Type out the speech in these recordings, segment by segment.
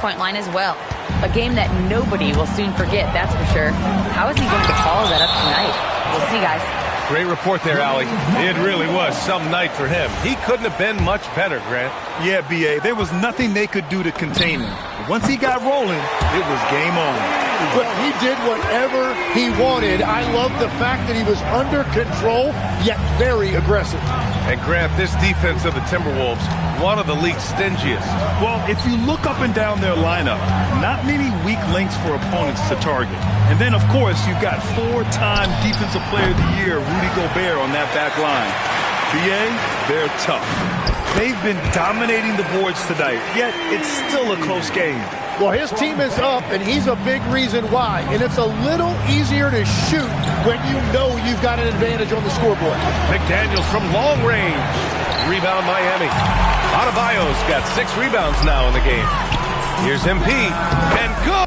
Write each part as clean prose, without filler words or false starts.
point line as well. A game that nobody will soon forget, that's for sure. How is he going to follow that up tonight? We'll see, guys. Great report there, Allie. It really was some night for him. He couldn't have been much better, Grant. Yeah, B.A. There was nothing they could do to contain him. Once he got rolling, it was game on. Well, he did whatever he wanted. I love the fact that he was under control, yet very aggressive. And Grant, this defense of the Timberwolves, one of the league's stingiest. Well, if you look up and down their lineup, not many weak links for opponents to target. And then, of course, you've got four-time Defensive Player of the Year, Rudy Gobert, on that back line. B.A., they're tough. They've been dominating the boards tonight, yet it's still a close game. Well, his team is up, and he's a big reason why. And it's a little easier to shoot when you know you've got an advantage on the scoreboard. McDaniels from long range. Rebound Miami. Adebayo's got 6 rebounds now in the game. Here's MP, and go!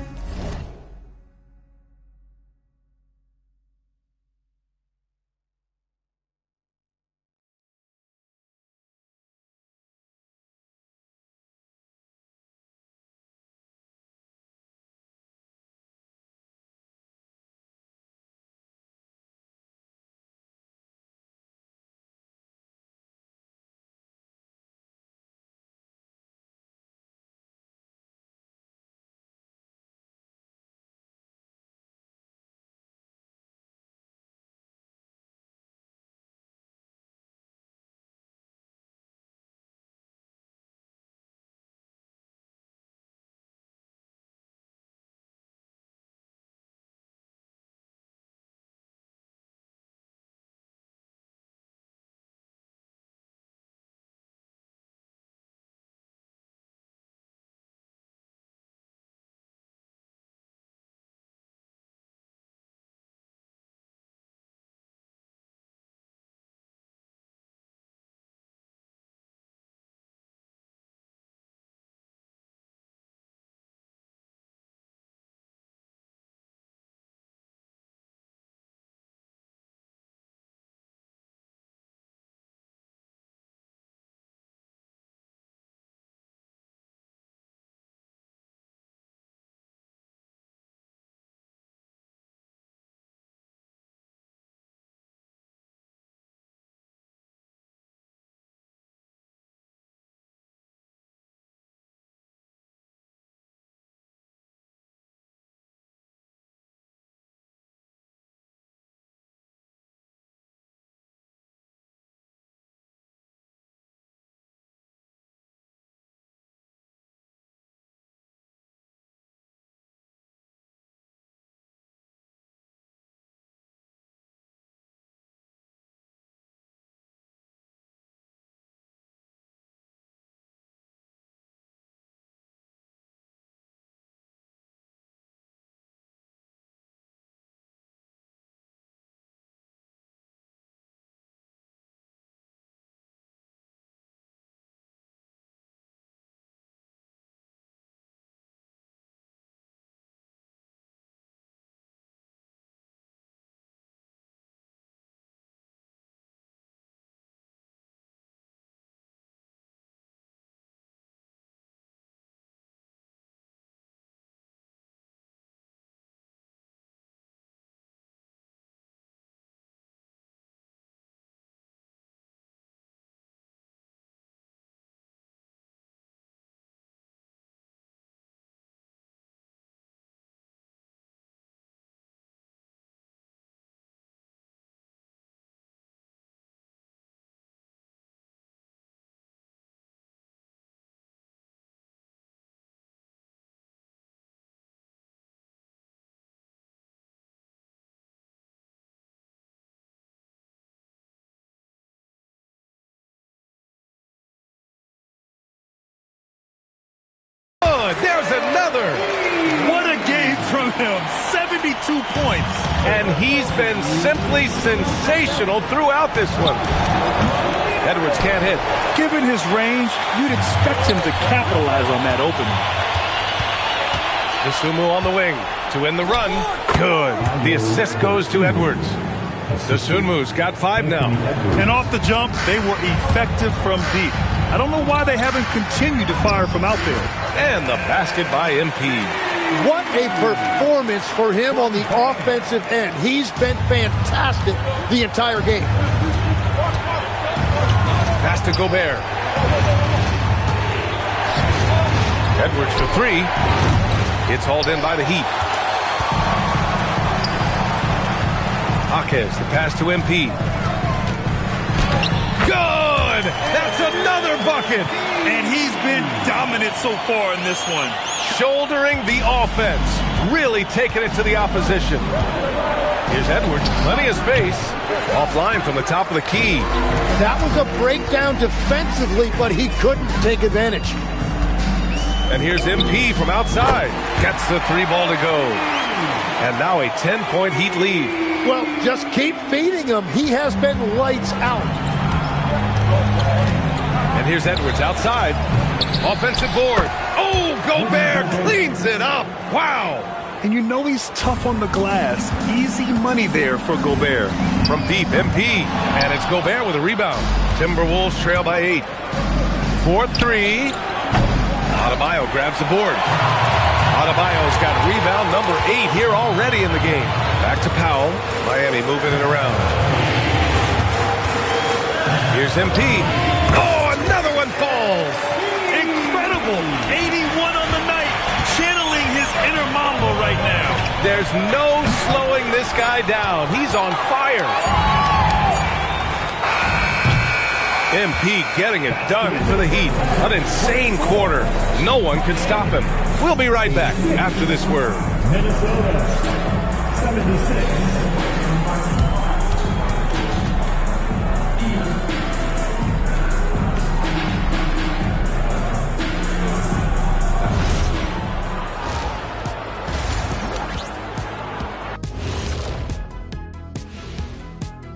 There's another. What a game from him. 72 points. And he's been simply sensational throughout this one. Edwards can't hit. Given his range, you'd expect him to capitalize on that opening. Dosunmu on the wing to end the run. Good. The assist goes to Edwards. Dosunmu's got 5 now. And off the jump, they were effective from deep. I don't know why they haven't continued to fire from out there. And the basket by MP. What a performance for him on the offensive end. He's been fantastic the entire game. Pass to Gobert. Edwards for three. It's hauled in by the Heat. Jaquez, the pass to MP. Good! That's another bucket! And he's been dominant so far in this one. Shouldering the offense. Really taking it to the opposition. Here's Edwards. Plenty of space. Offline from the top of the key. That was a breakdown defensively, but he couldn't take advantage. And here's MP from outside. Gets the three ball to go. And now a 10-point Heat lead. Well, just keep feeding him. He has been lights out. And here's Edwards outside. Offensive board. Oh, Gobert cleans it up. Wow. And you know he's tough on the glass. Easy money there for Gobert. From deep, MP. And it's Gobert with a rebound. Timberwolves trail by 8. 4-3. Adebayo grabs the board. Adebayo's got rebound number 8 here already in the game. Back to Powell. Miami moving it around. Here's MP. Oh, another one falls. Incredible. 81 on the night. Channeling his inner Mamba right now. There's no slowing this guy down. He's on fire. MP getting it done for the Heat. An insane quarter. No one can stop him. We'll be right back after this word. Minnesota 76.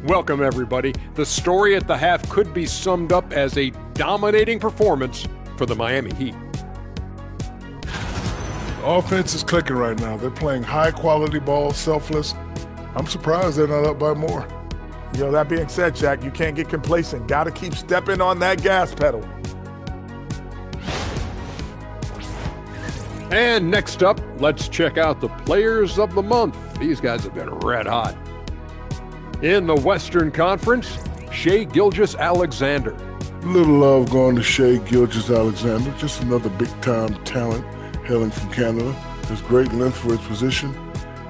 Welcome, everybody. The story at the half could be summed up as a dominating performance for the Miami Heat. Offense is clicking right now. They're playing high-quality ball, selfless. I'm surprised they're not up by more. You know, that being said, Jack, you can't get complacent. Got to keep stepping on that gas pedal. And next up, let's check out the Players of the Month. These guys have been red hot. In the Western Conference, Shai Gilgeous-Alexander. Little love going to Shai Gilgeous-Alexander, just another big-time talent hailing from Canada. Has great length for his position.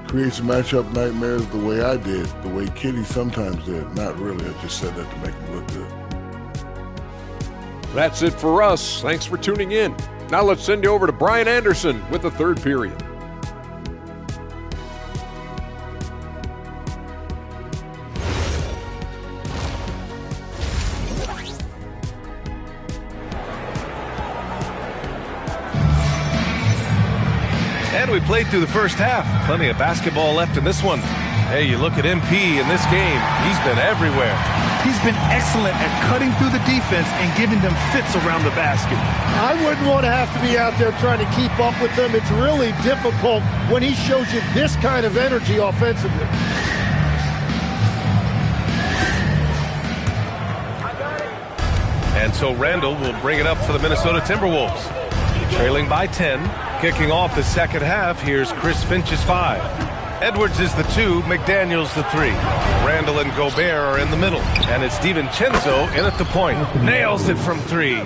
Creates matchup nightmares the way I did, the way Kitty sometimes did. Not really, I just said that to make him look good. That's it for us. Thanks for tuning in. Now let's send you over to Brian Anderson with the third period. And we played through the first half. Plenty of basketball left in this one. Hey, you look at MP in this game. He's been everywhere. He's been excellent at cutting through the defense and giving them fits around the basket. I wouldn't want to have to be out there trying to keep up with him. It's really difficult when he shows you this kind of energy offensively. And so Randall will bring it up for the Minnesota Timberwolves. Trailing by 10. Kicking off the second half, here's Chris Finch's 5. Edwards is the 2, McDaniels the 3. Randall and Gobert are in the middle. And it's DiVincenzo in at the point. Nails it from 3.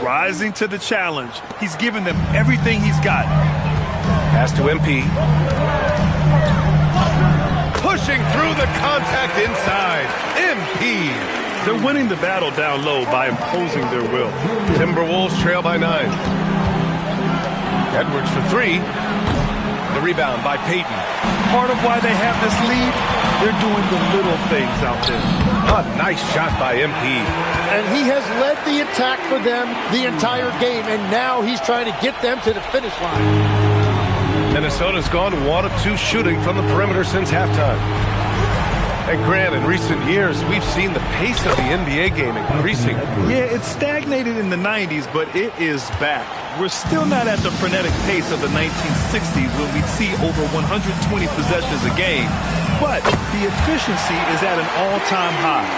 Rising to the challenge. He's given them everything he's got. Pass to MP. Pushing through the contact inside. MP. They're winning the battle down low by imposing their will. Timberwolves trail by 9. Edwards for 3. The rebound by Payton. Part of why they have this lead, they're doing the little things out there. A nice shot by MP. And he has led the attack for them the entire game, and now he's trying to get them to the finish line. Minnesota's gone 1 of 2 shooting from the perimeter since halftime. And Grant, in recent years, we've seen the pace of the NBA game increasing. Yeah, it stagnated in the 90s, but it is back. We're still not at the frenetic pace of the 1960s when we'd see over 120 possessions a game, but the efficiency is at an all-time high.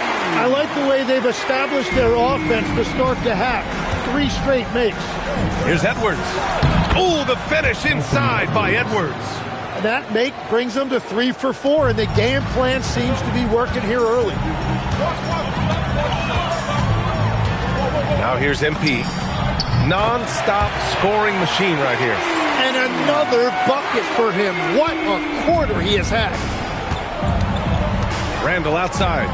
I like the way they've established their offense to start the half. 3 straight makes. Here's Edwards. Oh, the finish inside by Edwards. And that make brings them to 3 for 4, and the game plan seems to be working here early. Now here's MP. Non-stop scoring machine right here. And another bucket for him. What a quarter he has had. Randall outside.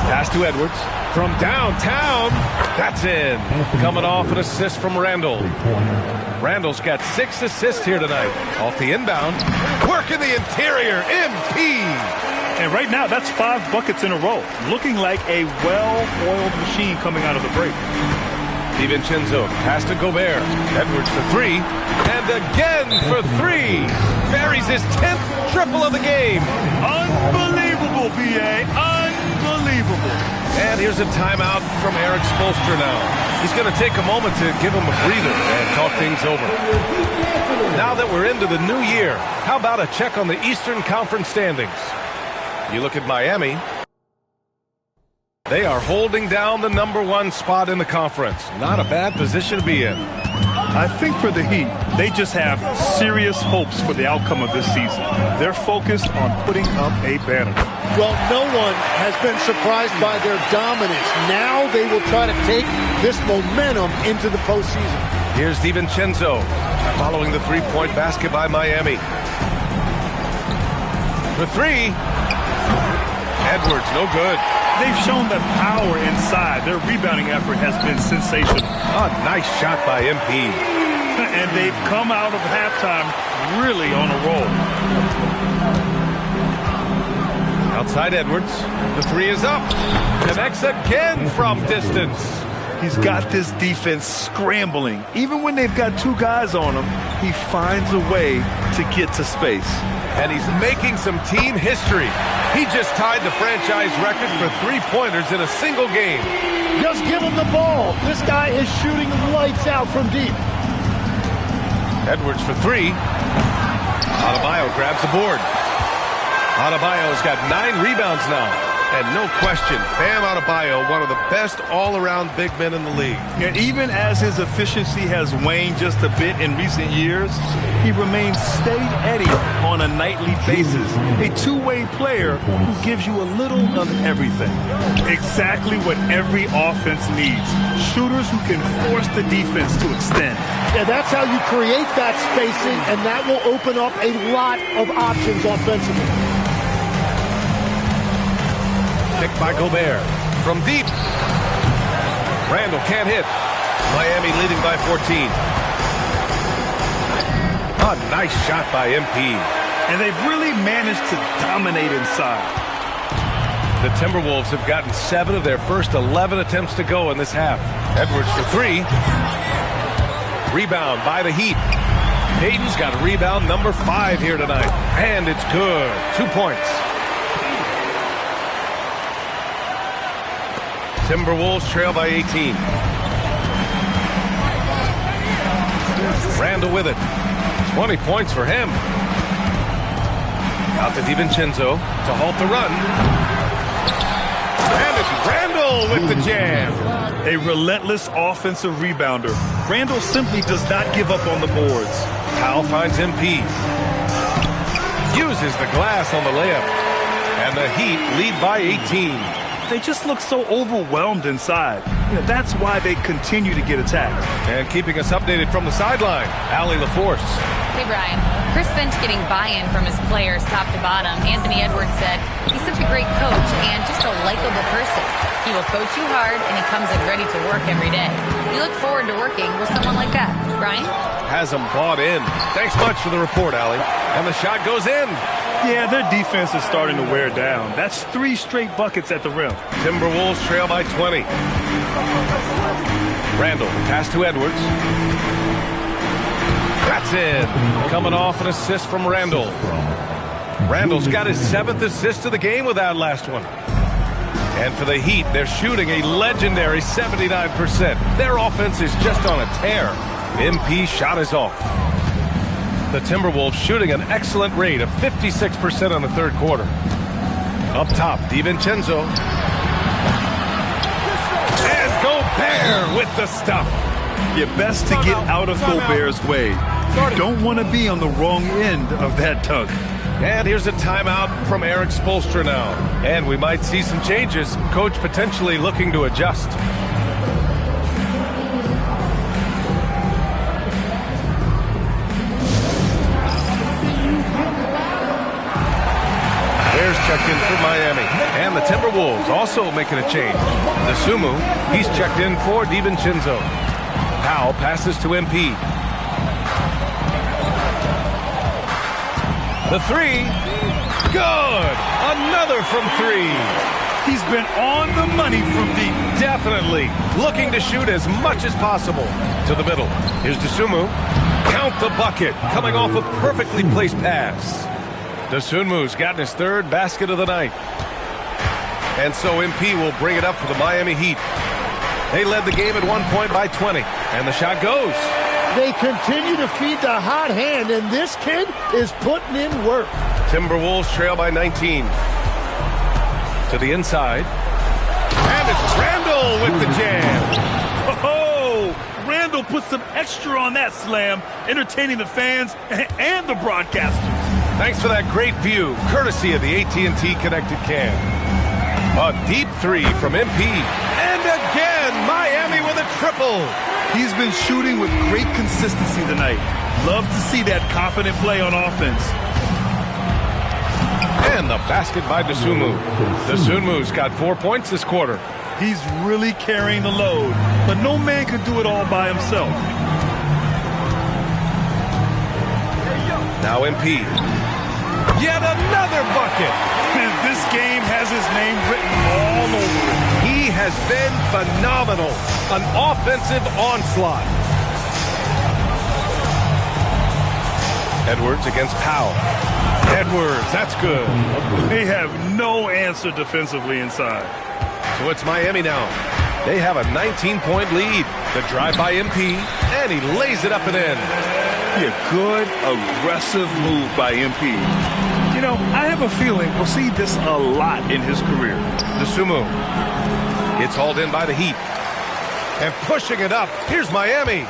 Pass to Edwards. From downtown, that's in. Coming off an assist from Randall. Randall's got 6 assists here tonight. Off the inbound. Work in the interior. MP. And right now, that's 5 buckets in a row. Looking like a well-oiled machine coming out of the break. DiVincenzo, pass to Gobert. Edwards for 3. And again for 3. Buries his 10th triple of the game. Unbelievable, B.A. Unbelievable. And here's a timeout from Eric Spoelstra now. He's going to take a moment to give him a breather and talk things over. Now that we're into the new year, how about a check on the Eastern Conference standings? You look at Miami. They are holding down the #1 spot in the conference. Not a bad position to be in. I think for the Heat, they just have serious hopes for the outcome of this season. They're focused on putting up a banner. Well, no one has been surprised by their dominance. Now they will try to take this momentum into the postseason. Here's DiVincenzo following the 3-point basket by Miami. For 3. Edwards, no good. They've shown that power inside. Their rebounding effort has been sensational. Oh, nice shot by MP. And they've come out of halftime really on a roll. Outside Edwards. The 3 is up. Connects again from distance. He's got this defense scrambling. Even when they've got 2 guys on him, he finds a way to get to space. And he's making some team history. He just tied the franchise record for 3-pointers in a single game. Just give him the ball. This guy is shooting lights out from deep. Edwards for 3. Adebayo grabs the board. Adebayo's got 9 rebounds now. And no question, Bam Adebayo, one of the best all-around big men in the league. And even as his efficiency has waned just a bit in recent years, he remains steady on a nightly basis. A two-way player who gives you a little of everything. Exactly what every offense needs. Shooters who can force the defense to extend. Yeah, that's how you create that spacing, and that will open up a lot of options offensively. Picked by Gobert. From deep. Randall can't hit. Miami leading by 14. A nice shot by MP. And they've really managed to dominate inside. The Timberwolves have gotten 7 of their first 11 attempts to go in this half. Edwards for 3. Rebound by the Heat. Payton's got rebound number 5 here tonight. And it's good. 2 points. Timberwolves trail by 18. Randall with it. 20 points for him. Out to DiVincenzo to halt the run. And it's Randall with the jam. A relentless offensive rebounder. Randall simply does not give up on the boards. Powell finds MP. Uses the glass on the layup. And the Heat lead by 18. They just look so overwhelmed inside. You know, that's why they continue to get attacked. And keeping us updated from the sideline, Allie LaForce. Hey, Brian. Chris Finch getting buy-in from his players top to bottom. Anthony Edwards said he's such a great coach and just a likable person. He will coach you hard, and he comes in ready to work every day. We look forward to working with someone like that. Brian? Has them bought in. Thanks much for the report, Allie. And the shot goes in. Yeah, their defense is starting to wear down. That's 3 straight buckets at the rim. Timberwolves trail by 20. Randall, pass to Edwards. That's in. Coming off an assist from Randall. Randall's got his 7th assist of the game with that last one. And for the Heat, they're shooting a legendary 79%. Their offense is just on a tear. MP shot is off. The Timberwolves shooting an excellent rate of 56% in the third quarter. Up top, DiVincenzo. And Gobert with the stuff. You're best to get out of Gobert's way. You don't want to be on the wrong end of that tug. And here's a timeout from Eric Spoelstra now. And we might see some changes. Coach potentially looking to adjust. Bears checked in for Miami. And the Timberwolves also making a change. Dosunmu, he's checked in for DiVincenzo. Powell passes to MP. The three, good! Another from three. He's been on the money from deep. Definitely looking to shoot as much as possible. To the middle. Here's Dosunmu. Count the bucket. Coming off a perfectly placed pass. Dosunmu's gotten his third basket of the night. And so MP will bring it up for the Miami Heat. They led the game at 1 point by 20. And the shot goes. They continue to feed the hot hand, and this kid is putting in work. Timberwolves trail by 19. To the inside. And it's Randall with the jam. Oh, Randall put some extra on that slam, entertaining the fans and the broadcasters. Thanks for that great view, courtesy of the AT&T Connected Cam. A deep three from MP. And again, Miami with a triple. He's been shooting with great consistency tonight. Love to see that confident play on offense. And the basket by Dosunmu. Dosunmu's got 4 points this quarter. He's really carrying the load, but no man could do it all by himself. Now MP. Yet another bucket. And this game has his name written all over it. He has been phenomenal. An offensive onslaught. Edwards against Powell. Edwards, that's good. They have no answer defensively inside. So it's Miami now. They have a 19-point lead. The drive by MP, and he lays it up and in. A good, aggressive move by MP. You know, I have a feeling we'll see this a lot in his career. Dosunmu. It's hauled in by the Heat. And pushing it up. Here's Miami.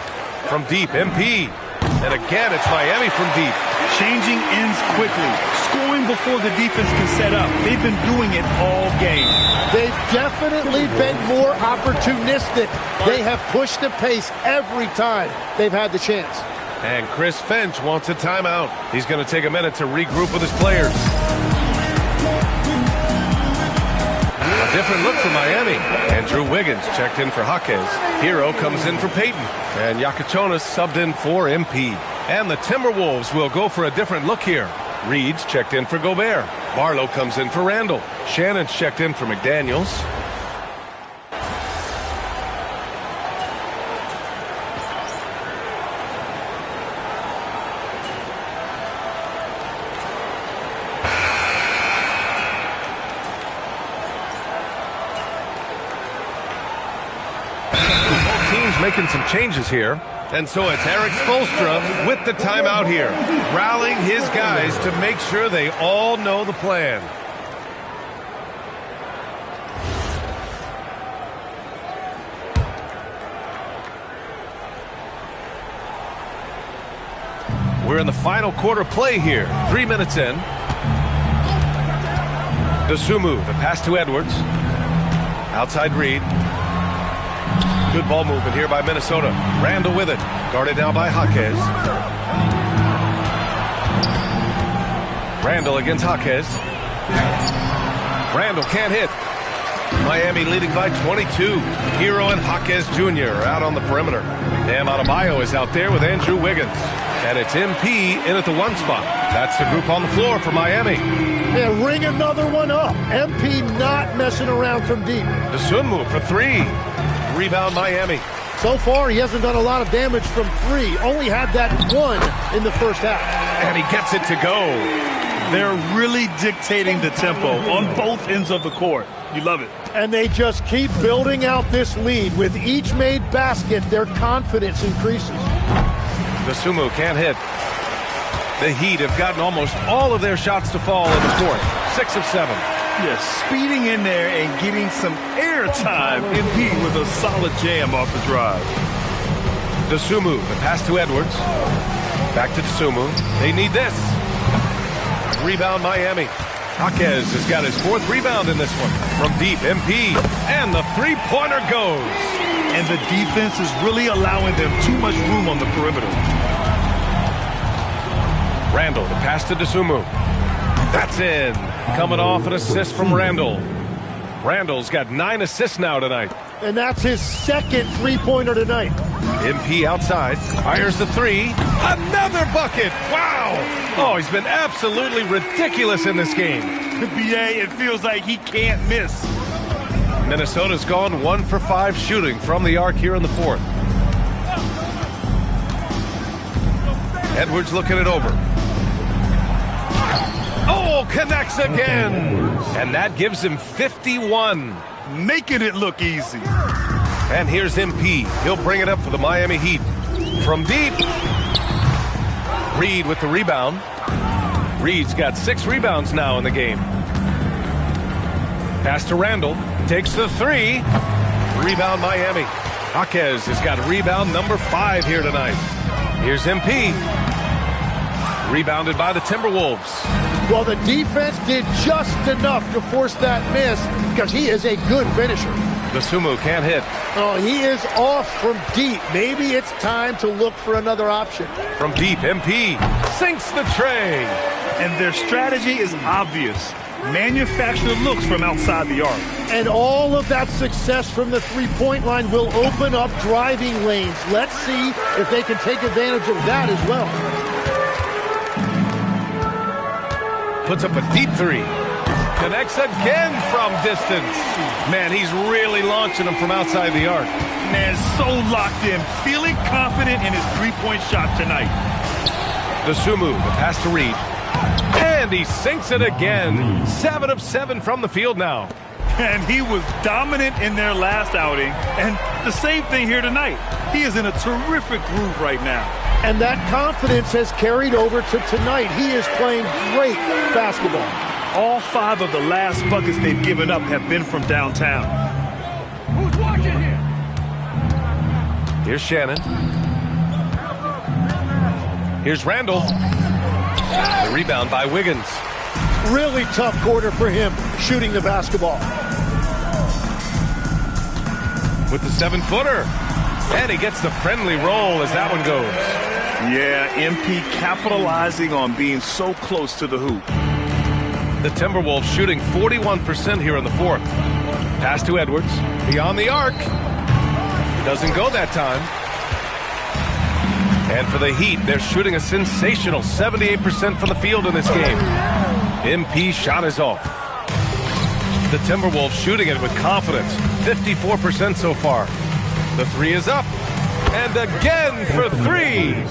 From deep, MP. And again, it's Miami from deep. Changing ends quickly. Scoring before the defense can set up. They've been doing it all game. They've definitely been more opportunistic. They have pushed the pace every time they've had the chance. And Chris Finch wants a timeout. He's going to take a minute to regroup with his players. A different look for Miami. Andrew Wiggins checked in for Jaquez. Hero comes in for Peyton. And Yakachonis subbed in for MP. And the Timberwolves will go for a different look here. Reed's checked in for Gobert. Barlow comes in for Randall. Shannon's checked in for McDaniels. Making some changes here. And so it's Eric Spoelstra with the timeout here, rallying his guys to make sure they all know the plan. We're in the final quarter play here. 3 minutes in. Dosunmu, the pass to Edwards. Outside Reed. Good ball movement here by Minnesota. Randall with it. Guarded now by Jaquez. Randall against Jaquez. Randall can't hit. Miami leading by 22. Hero and Jaquez Jr. are out on the perimeter. Bam Adebayo is out there with Andrew Wiggins. And it's MP in at the 1 spot. That's the group on the floor for Miami. Yeah, ring another one up. MP not messing around from deep. Dosunmu for 3. Rebound Miami. So far, he hasn't done a lot of damage from 3. Only had that 1 in the first half. And he gets it to go. They're really dictating the tempo on both ends of the court. You love it. And they just keep building out this lead. With each made basket, their confidence increases. Dosunmu can't hit. The Heat have gotten almost all of their shots to fall in the fourth. 6 of 7. Yes, speeding in there and getting some air time. MP with a solid jam off the drive. Dosunmu, the pass to Edwards. Back to Dosunmu. They need this. Rebound Miami. Jaquez has got his 4th rebound in this one. From deep, MP. And the three-pointer goes. And the defense is really allowing them too much room on the perimeter. Randall, the pass to Dosunmu. That's in. Coming off an assist from Randall. Randall's got 9 assists now tonight. And that's his 2nd three-pointer tonight. MP outside. Fires the 3. Another bucket. Wow. Oh, he's been absolutely ridiculous in this game. BA, it feels like he can't miss. Minnesota's gone 1 for 5 shooting from the arc here in the 4th. Edwards looking it over. Oh, connects again. And that gives him 51. Making it look easy. And here's MP. He'll bring it up for the Miami Heat. From deep. Reed with the rebound. Reed's got 6 rebounds now in the game. Pass to Randall. Takes the 3. Rebound Miami. Jaquez has got rebound number 5 here tonight. Here's MP. Rebounded by the Timberwolves. Well, the defense did just enough to force that miss because he is a good finisher. Dosunmu can't hit. Oh, he is off from deep. Maybe it's time to look for another option. From deep, MP sinks the tray. And their strategy is obvious. Manufacture looks from outside the arc. And all of that success from the three-point line will open up driving lanes. Let's see if they can take advantage of that as well. Puts up a deep 3. Connects again from distance. Man, he's really launching them from outside the arc. Man, so locked in. Feeling confident in his three-point shot tonight. Dosunmu, the pass to Reed. And he sinks it again. 7 of 7 from the field now. And he was dominant in their last outing. And the same thing here tonight. He is in a terrific groove right now. And that confidence has carried over to tonight. He is playing great basketball. All 5 of the last buckets they've given up have been from downtown. Who's watching here? Here's Shannon. Here's Randall. The rebound by Wiggins. Really tough quarter for him shooting the basketball. With the 7-footer. And he gets the friendly roll as that one goes. Yeah, MP capitalizing on being so close to the hoop. The Timberwolves shooting 41% here in the 4th. Pass to Edwards. Beyond the arc. Doesn't go that time. And for the Heat, they're shooting a sensational 78% from the field in this game. MP's shot is off. The Timberwolves shooting it with confidence. 54% so far. The 3 is up. And again for 3.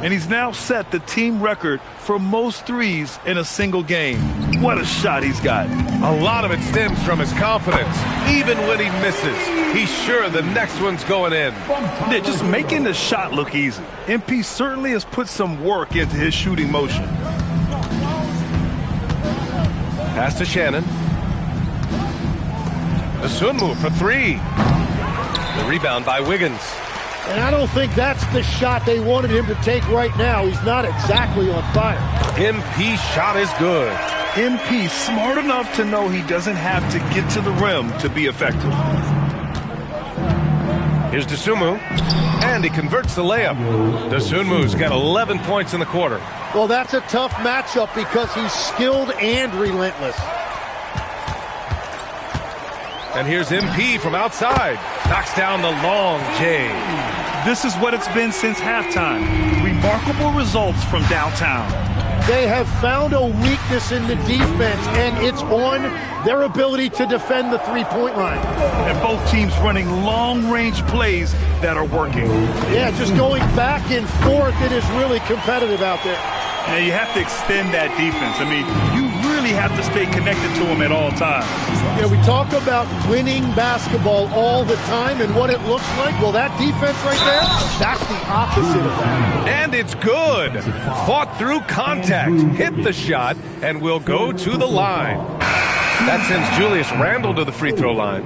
And he's now set the team record for most threes in a single game. What a shot he's got. A lot of it stems from his confidence. Even when he misses, he's sure the next one's going in. Yeah, just making the shot look easy. MP certainly has put some work into his shooting motion. Pass to Shannon. Dosunmu for 3. The rebound by Wiggins. And I don't think that's the shot they wanted him to take right now. He's not exactly on fire. MP's shot is good. MP smart enough to know he doesn't have to get to the rim to be effective. Here's Dosunmu. And he converts the layup. Dosunmu's got 11 points in the quarter. Well, that's a tough matchup because he's skilled and relentless. And here's MP from outside. Knocks down the long J. This is what it's been since halftime. Remarkable results from downtown. They have found a weakness in the defense, and it's on their ability to defend the three-point line. And both teams running long-range plays that are working. Yeah, just going back and forth, it is really competitive out there. Now you have to extend that defense. I mean, you really have to stay connected to them at all times. You know, we talk about winning basketball all the time and what it looks like. Well, that defense right there, that's the opposite of that. And it's good. Fought through contact, hit the shot, and will go to the line. That sends Julius Randle to the free throw line.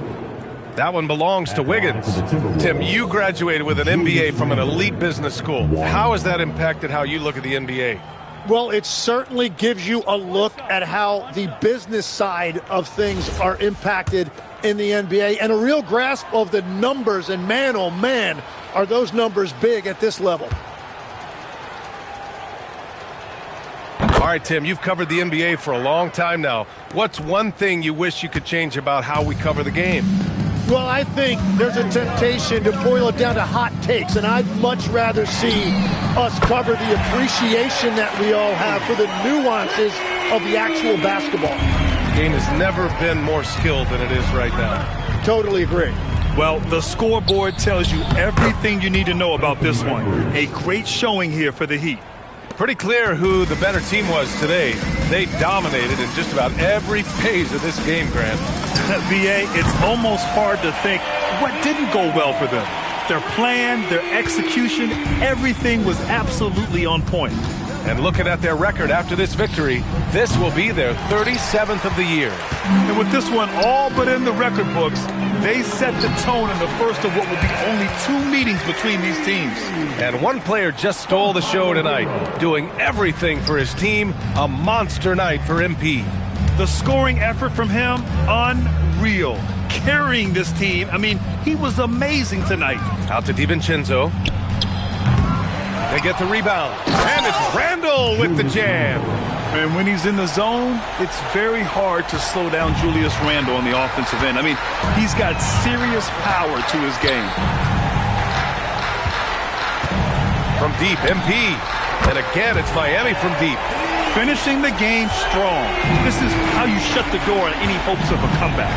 That one belongs to Wiggins. Tim, you graduated with an MBA from an elite business school. How has that impacted how you look at the NBA? Well, it certainly gives you a look at how the business side of things are impacted in the NBA and a real grasp of the numbers. And man, oh man, are those numbers big at this level. All right, Tim, you've covered the NBA for a long time now. What's one thing you wish you could change about how we cover the game? Well, I think there's a temptation to boil it down to hot takes, and I'd much rather see us cover the appreciation that we all have for the nuances of the actual basketball. The game has never been more skilled than it is right now. Totally agree. Well, the scoreboard tells you everything you need to know about this one. A great showing here for the Heat. Pretty clear who the better team was today. They dominated in just about every phase of this game, Grant. VA, it's almost hard to think what didn't go well for them. Their plan, their execution, everything was absolutely on point. And looking at their record after this victory, this will be their 37th of the year. And with this one all but in the record books, they set the tone in the first of what will be only 2 meetings between these teams. And one player just stole the show tonight, doing everything for his team. A monster night for MP. The scoring effort from him, unreal. Carrying this team, I mean, he was amazing tonight. Out to DiVincenzo. They get the rebound. And it's Randle with the jam. And when he's in the zone, it's very hard to slow down Julius Randle on the offensive end. I mean, he's got serious power to his game. From deep, MP. And again, it's Miami from deep. Finishing the game strong. This is how you shut the door on any hopes of a comeback.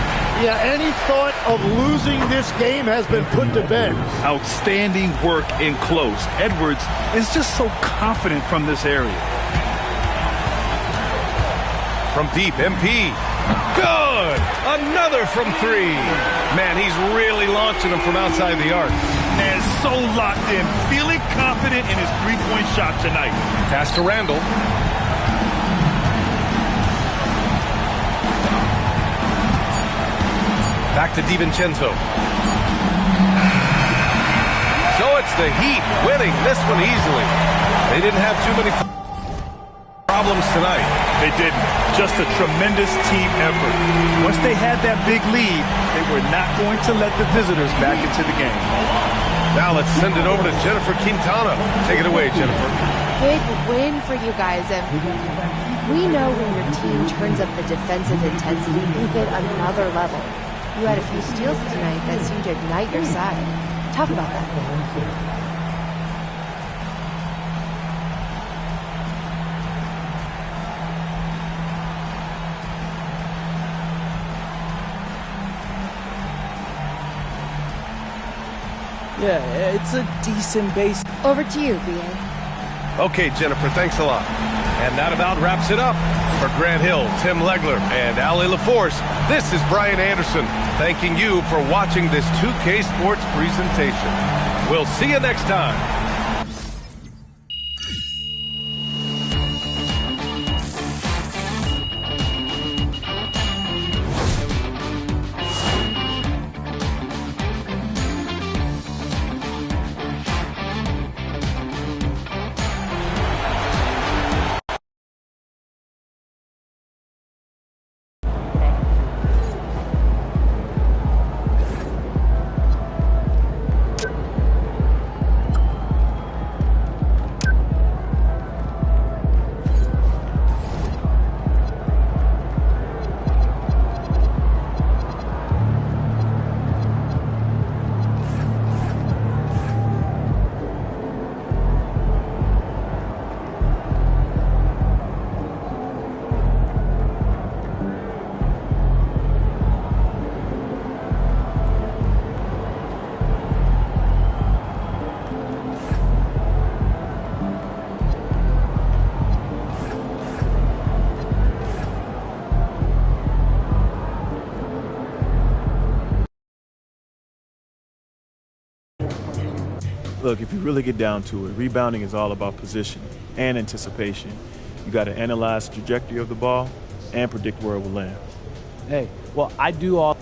Yeah, any thought of losing this game has been put to bed. Outstanding work in close. Edwards is just so confident from this area. From deep, MP. Good! Another from 3. Man, he's really launching them from outside the arc. And so locked in, feeling confident in his three-point shot tonight. Pass to Randle. Back to DiVincenzo. So it's the Heat winning this one easily. They didn't have too many problems tonight. They didn't. Just a tremendous team effort. Once they had that big lead, they were not going to let the visitors back into the game. Now let's send it over to Jennifer Quintana. Take it away, Jennifer. Big win for you guys. And we know when your team turns up the defensive intensity, you get another level. You had a few steals tonight that seemed to ignite your side. Talk about that. Yeah, it's a decent base. Over to you, B.A. Okay, Jennifer, thanks a lot. And that about wraps it up. For Grant Hill, Tim Legler, and Ali LaForce, this is Brian Anderson, thanking you for watching this 2K Sports presentation. We'll see you next time. Look, if you really get down to it, rebounding is all about position and anticipation. You got to analyze the trajectory of the ball and predict where it will land. Hey, well, I do all.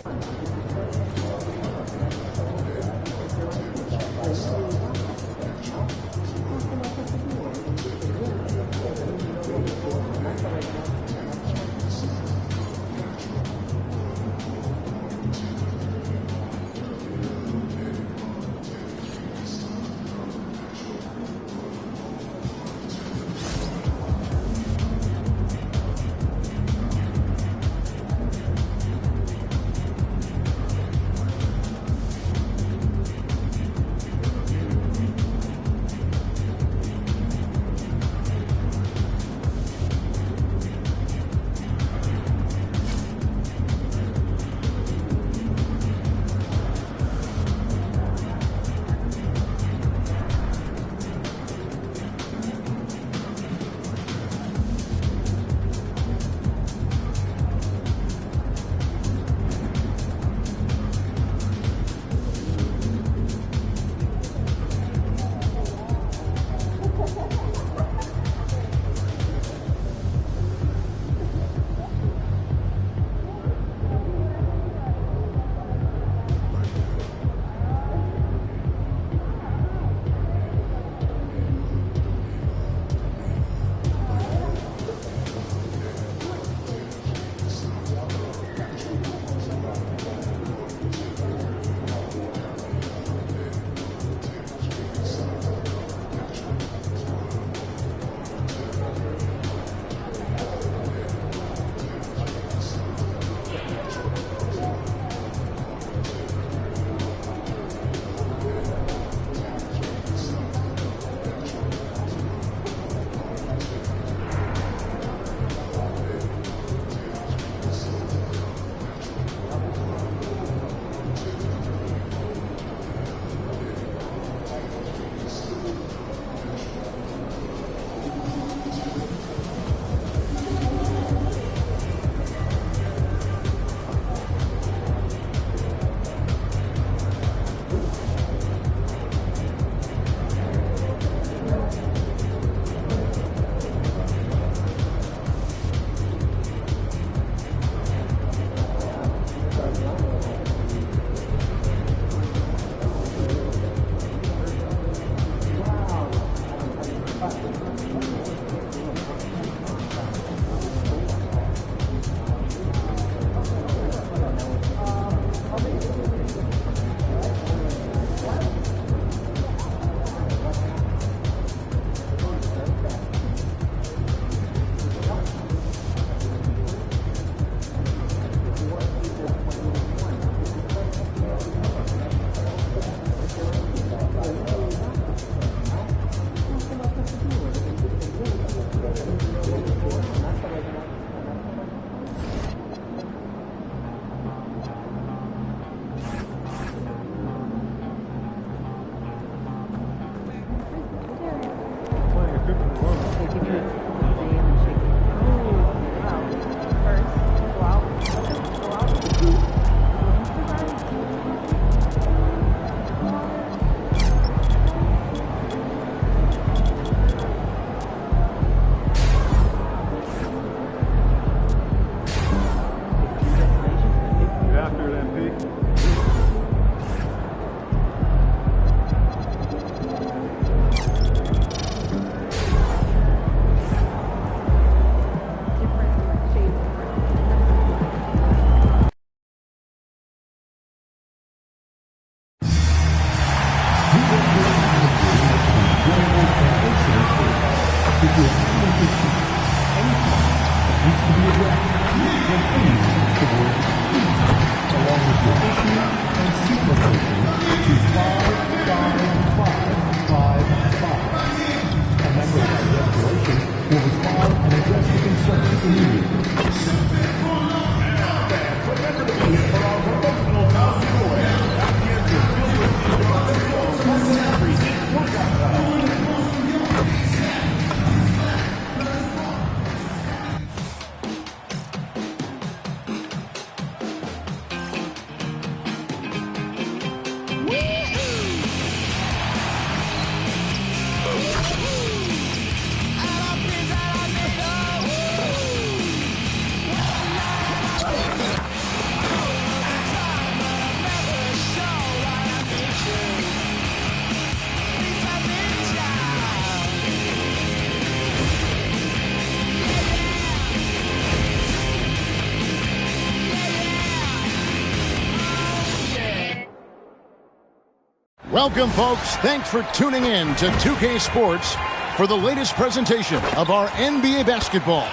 Welcome, folks. Thanks for tuning in to 2K Sports for the latest presentation of our NBA basketball.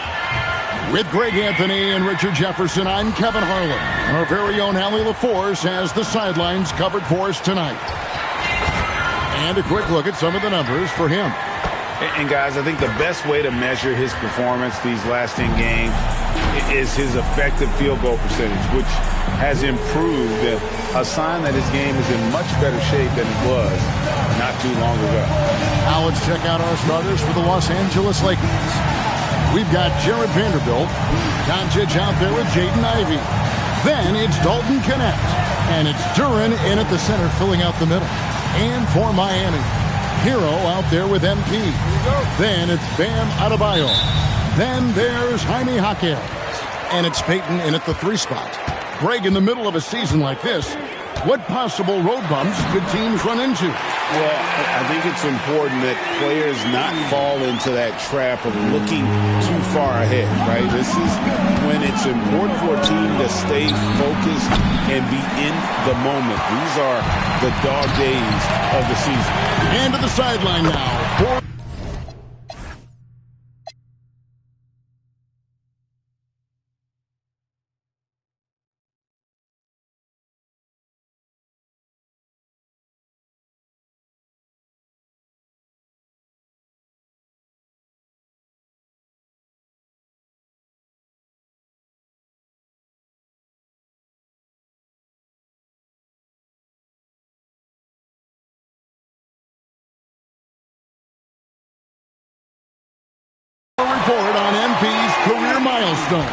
With Greg Anthony and Richard Jefferson, I'm Kevin Harlan. And our very own Allie LaForce has the sidelines covered for us tonight. And a quick look at some of the numbers for him. And guys, I think the best way to measure his performance these last 10 games is his effective field goal percentage, which has improved, a sign that his game is in much better shape than it was not too long ago. Now let's check out our starters for the Los Angeles Lakers. We've got Jared Vanderbilt, Doncic out there with Jaden Ivey. Then it's Dalton Connect, and it's Duren in at the center filling out the middle. And for Miami, Hero out there with MP. Then it's Bam Adebayo. Then there's Jaime Jaquez. And it's Peyton in at the 3 spot. Greg, in the middle of a season like this, what possible road bumps could teams run into? Well, I think it's important that players not fall into that trap of looking too far ahead, right? This is when it's important for a team to stay focused and be in the moment. These are the dog days of the season. And to the sideline now. Report on MP's career milestone.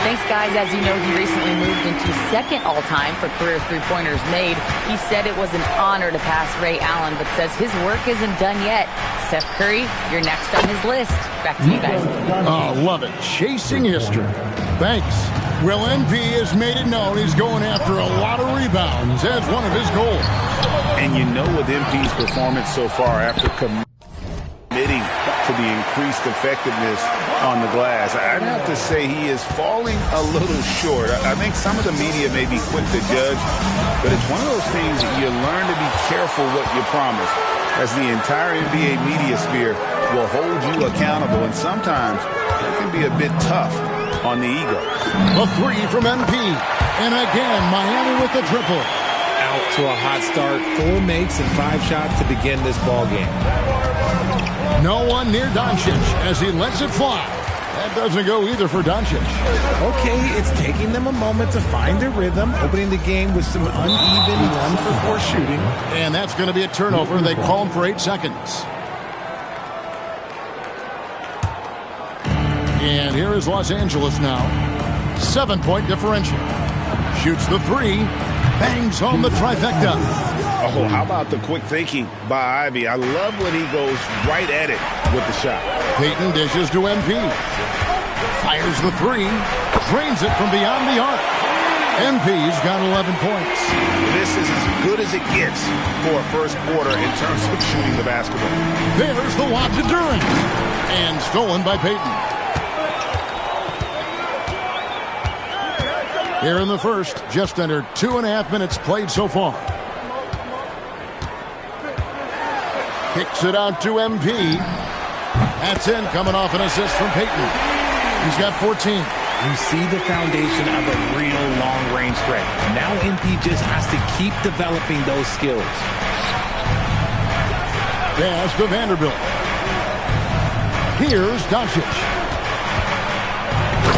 Thanks, guys. As you know, he recently moved into second all-time for career three-pointers made. He said it was an honor to pass Ray Allen, but says his work isn't done yet. Steph Curry, you're next on his list. Back to you guys. Oh, love it. Chasing history. Thanks. Well, MP has made it known he's going after a lot of rebounds as one of his goals. And you know, with MP's performance so far after committing to the increased effectiveness on the glass, I'd have to say he is falling a little short. I think some of the media may be quick to judge, but it's one of those things that you learn to be careful what you promise, as the entire NBA media sphere will hold you accountable, and sometimes it can be a bit tough on the ego. A 3 from MP, and again Miami with the triple. Out to a hot start, 4 makes and 5 shots to begin this ball game. No one near Doncic as he lets it fly. That doesn't go either for Doncic. Okay, it's taking them a moment to find their rhythm, opening the game with some uneven 1-for-4 shooting. And that's going to be a turnover. They call him for 8 seconds. And here is Los Angeles now. 7-point differential. Shoots the 3. Bangs home the trifecta. Oh, how about the quick thinking by Ivy? I love when he goes right at it with the shot. Peyton dishes to MP. Fires the 3. Drains it from beyond the arc. MP's got 11 points. This is as good as it gets for a first quarter in terms of shooting the basketball. There's the lob to Duren. And stolen by Peyton. Here in the first, just under 2.5 minutes played so far. Kicks it out to MP. That's in, coming off an assist from Peyton. He's got 14. You see the foundation of a real long-range threat. Now MP just has to keep developing those skills. Pass to Vanderbilt. Here's Doncic.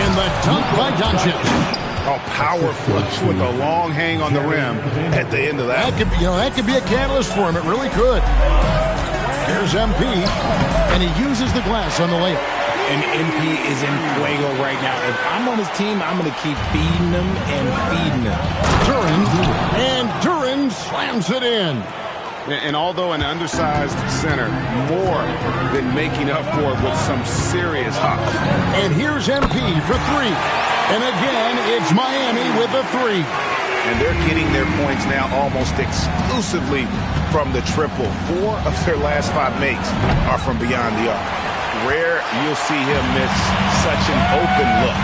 And the dunk by Doncic. A power flush with a long hang on the rim at the end of that. That could be a catalyst for him. It really could. Here's MP, and he uses the glass on the layup. And MP is in fuego right now. If I'm on his team, I'm going to keep feeding him and feeding him. Duren slams it in. And although an undersized center, more than making up for it with some serious hops. And here's MP for 3. And again, it's Miami with a 3. And they're getting their points now almost exclusively from the triple. 4 of their last 5 makes are from beyond the arc. Rare you'll see him miss such an open look.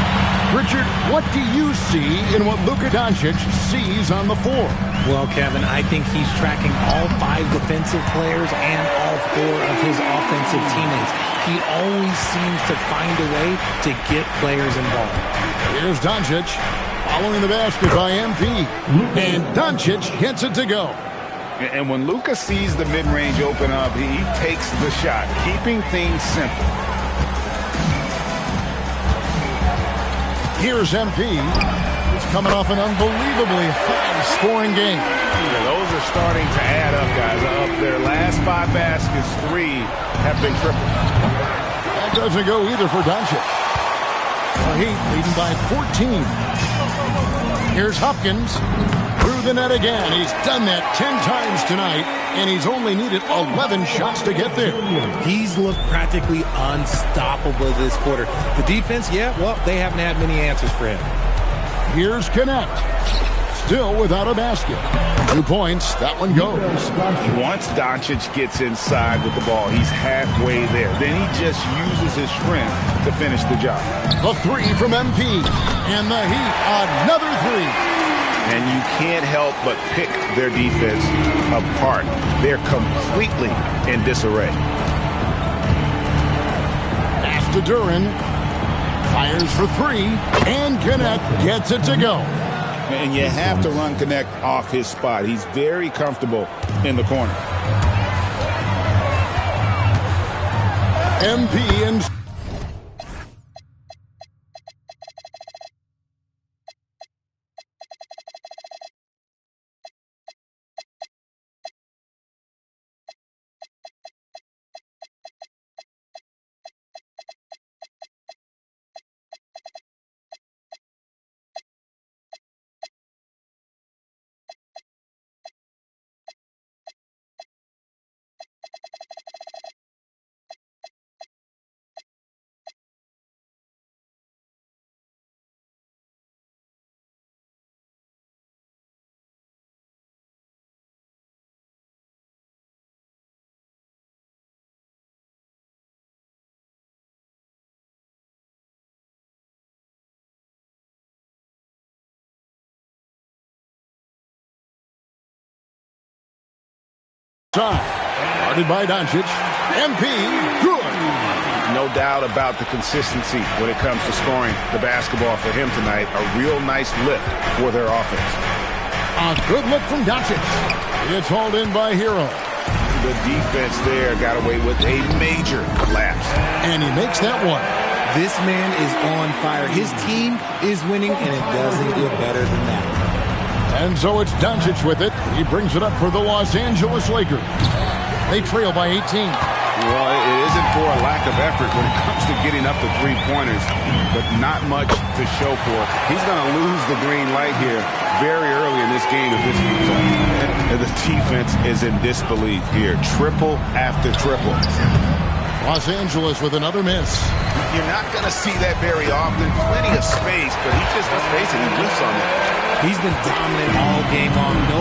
Richard, what do you see in what Luka Doncic sees on the floor? Well, Kevin, I think he's tracking all 5 defensive players and all 4 of his offensive teammates. He always seems to find a way to get players involved. Here's Doncic following the basket by MP. And Doncic hits it to go. And when Luka sees the mid-range open up, he takes the shot, keeping things simple. Here's MP. He's coming off an unbelievably high-scoring game. Yeah, those are starting to add up, guys. Up their last 5 baskets, 3 have been tripled. That doesn't go either for Doncic. The Heat leading by 14. Here's Hopkins. Through the net again. He's done that 10 times tonight, and he's only needed 11 shots to get there. He's looked practically unstoppable this quarter. The defense, yeah, well, they haven't had many answers for him. Here's Connect. Still without a basket. 2 points. That one goes. Once Doncic gets inside with the ball, he's halfway there. Then he just uses his strength to finish the job. The 3 from MP. And the Heat, another 3. And you can't help but pick their defense apart. They're completely in disarray. Pass to Duran. Fires for 3. And Connect gets it to go. And you have to run Connect off his spot. He's very comfortable in the corner. MP and time. Guarded by Doncic. MP, good. No doubt about the consistency when it comes to scoring the basketball for him tonight. A real nice lift for their offense. A good look from Doncic. It's hauled in by Hero. The defense there got away with a major lapse. And he makes that one. This man is on fire. His team is winning, and it doesn't get better than that. And so it's Doncic with it. He brings it up for the Los Angeles Lakers. They trail by 18. Well, it isn't for a lack of effort when it comes to getting up to 3-pointers, but not much to show for it. He's going to lose the green light here very early in this game if this keeps up. And the defense is in disbelief here. Triple after triple. Los Angeles with another miss. You're not going to see that very often. Plenty of space, but he just, let's face it, he whiffs on it. He's been dominant all game long. No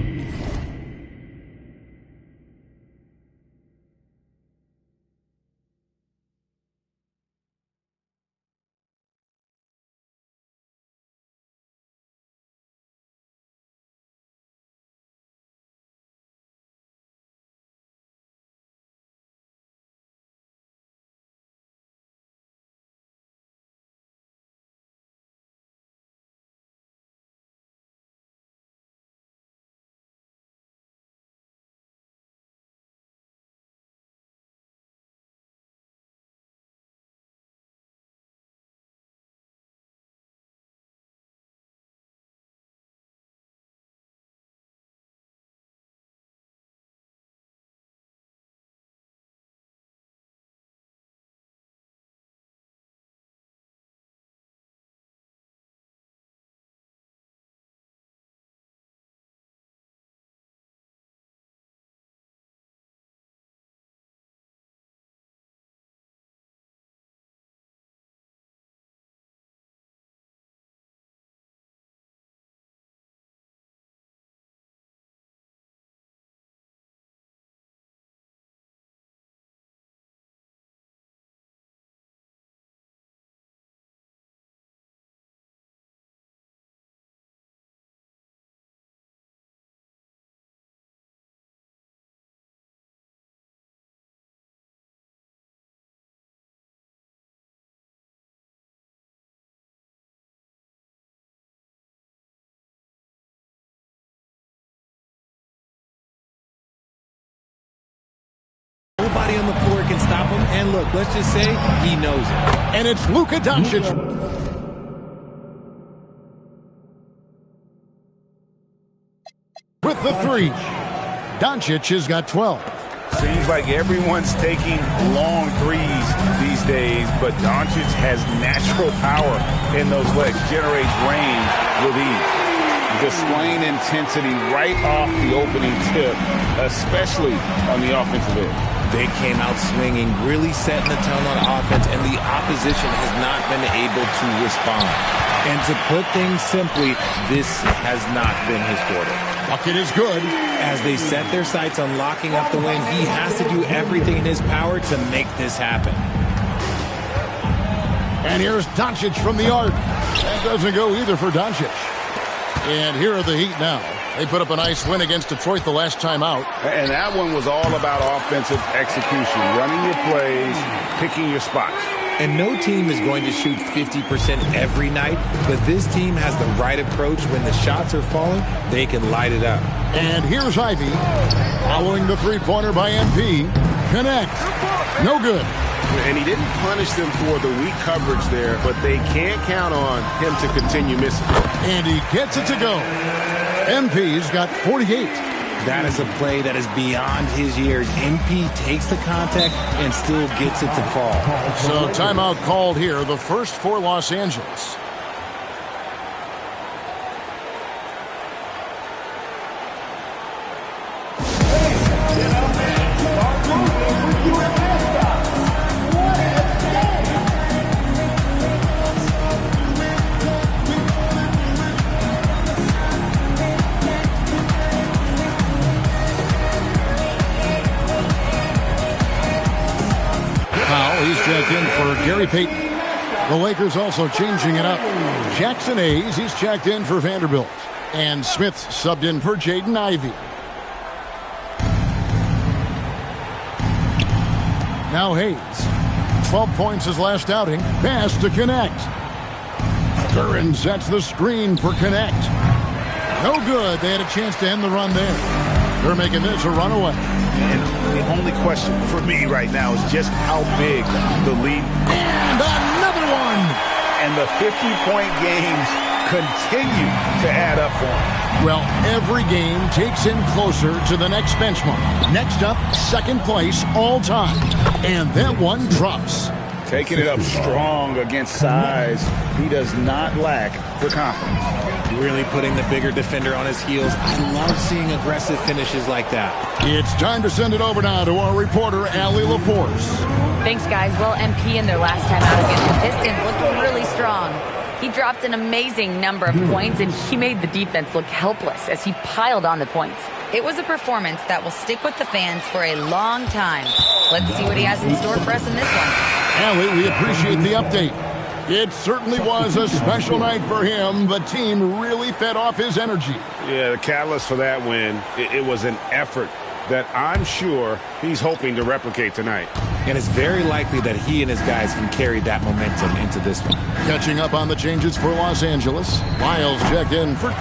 Nobody on the floor can stop him. And look, let's just say he knows it. And it's Luka Doncic. With the three. Doncic has got 12. Seems like everyone's taking long threes these days, but Doncic has natural power in those legs, generates range with ease. Displaying intensity right off the opening tip, especially on the offensive end. They came out swinging, really setting the tone on offense, and the opposition has not been able to respond. And to put things simply, this has not been his quarter. Bucket is good. As they set their sights on locking up the win, he has to do everything in his power to make this happen. And here's Doncic from the arc. That doesn't go either for Doncic. And here are the Heat now. They put up a nice win against Detroit the last time out. And that one was all about offensive execution, running your plays, picking your spots. And no team is going to shoot 50% every night, but this team has the right approach. When the shots are falling, they can light it up. And here's Ivy, following the three-pointer by MP. Connect. No good. And he didn't punish them for the weak coverage there, but they can't count on him to continue missing. And he gets it to go. MP's got 48. That is a play that is beyond his years. MP takes the contact and still gets it to fall. So timeout called here, the first for Los Angeles. He's checked in for Gary Payton. The Lakers also changing it up. Jackson Hayes, he's checked in for Vanderbilt. And Smith subbed in for Jaden Ivey. Now Hayes. 12 points his last outing. Pass to Connect. Curran sets the screen for Connect. No good. They had a chance to end the run there. They're making this a runaway. And the only question for me right now is just how big the lead. And another one. And the 50-point games continue to add up for him. Well, every game takes him closer to the next benchmark. Next up, second place all time. And that one drops. Taking it up strong against size. He does not lack for confidence. Really putting the bigger defender on his heels. I love seeing aggressive finishes like that. It's time to send it over now to our reporter, Allie LaForce. Thanks, guys. Well, MP in their last time out against the Pistons looked really strong. He dropped an amazing number of points, and he made the defense look helpless as he piled on the points. It was a performance that will stick with the fans for a long time. Let's see what he has in store for us in this one. Allie, we appreciate the update. It certainly was a special night for him. The team really fed off his energy. Yeah, the catalyst for that win, it was an effort that I'm sure he's hoping to replicate tonight. And it's very likely that he and his guys can carry that momentum into this one. Catching up on the changes for Los Angeles. Miles checked in for...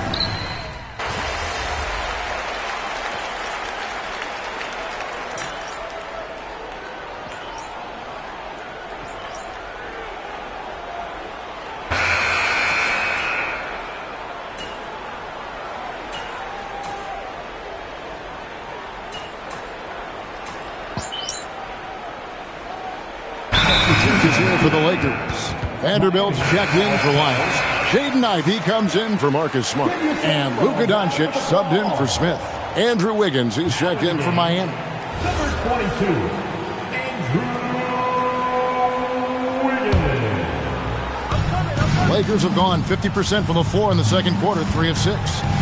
here for the Lakers. Vanderbilt's checked in for Lyles. Jaden Ivey comes in for Marcus Smart. And Luka Doncic subbed in for Smith. Andrew Wiggins, he's checked in for Miami. Number 22, Andrew Wiggins. Lakers have gone 50% from the floor in the second quarter, 3 of 6.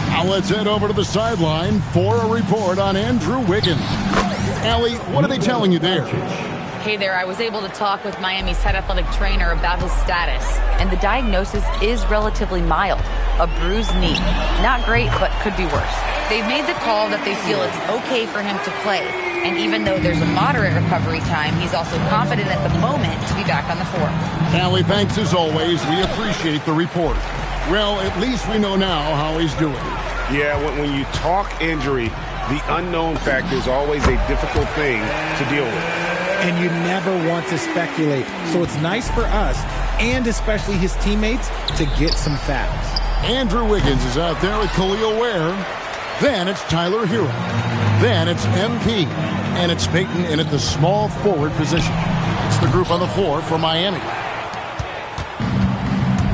Now let's head over to the sideline for a report on Andrew Wiggins. Allie, what are they telling you there? Hey there, I was able to talk with Miami's head athletic trainer about his status, and the diagnosis is relatively mild. A bruised knee. Not great, but could be worse. They've made the call that they feel it's okay for him to play, and even though there's a moderate recovery time, he's also confident at the moment to be back on the floor. Allie, thanks as always. We appreciate the report. Well, at least we know now how he's doing. Yeah, when you talk injury, the unknown factor is always a difficult thing to deal with. and you never want to speculate. So it's nice for us, and especially his teammates, to get some fouls. Andrew Wiggins is out there with Khalil Ware. Then it's Tyler Hero. Then it's MP. And it's Peyton in at the small forward position. It's the group on the floor for Miami.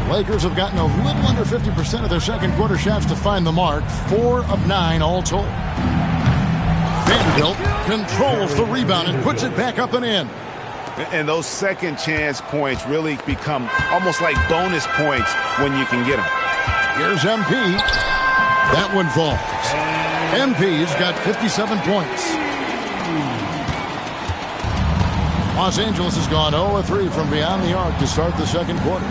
The Lakers have gotten a little under 50% of their second quarter shots to find the mark. 4 of 9 all told. Vanderbilt controls the rebound and puts it back up and in. And those second chance points really become almost like bonus points when you can get them. Here's MP. That one falls. MP's got 57 points. Los Angeles has gone 0-3 from beyond the arc to start the second quarter.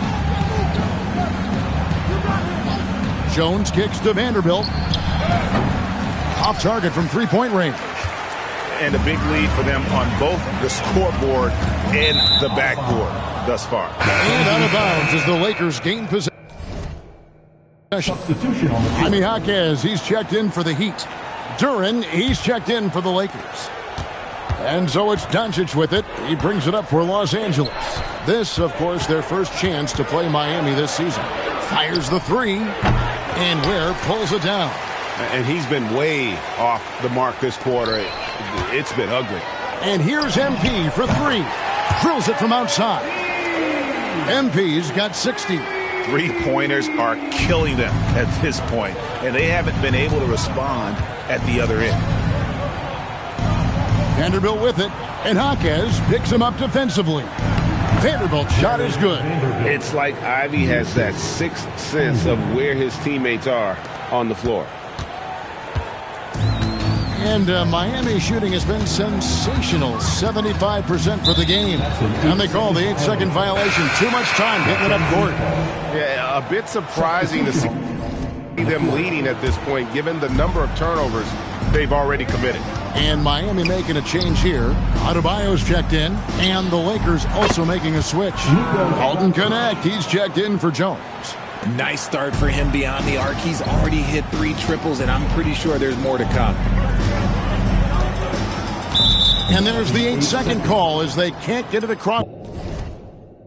Jones kicks to Vanderbilt. Off target from three-point range. And a big lead for them on both the scoreboard and the backboard thus far. And out of bounds as the Lakers gain possession. Jaime Jaquez, he's checked in for the Heat. Duran, he's checked in for the Lakers. And so it's Doncic with it. He brings it up for Los Angeles. This, of course, their first chance to play Miami this season. Fires the three, and Ware pulls it down. And he's been way off the mark this quarter. It's been ugly. And here's MP for three. Drills it from outside. MP's got 60. Three-pointers are killing them at this point, and they haven't been able to respond at the other end. Vanderbilt with it, and Jaquez picks him up defensively. Vanderbilt's shot is good. It's like Ivy has that sixth sense of where his teammates are on the floor. And Miami shooting has been sensational, 75% for the game. And they call the 8-second violation. Too much time getting it up court. Yeah, a bit surprising to see them leading at this point, given the number of turnovers they've already committed. And Miami making a change here. Adebayo's checked in, and the Lakers also making a switch. Dalton Connect, he's checked in for Jones. Nice start for him beyond the arc. He's already hit 3 triples, and I'm pretty sure there's more to come. And there's the 8-second call as they can't get it across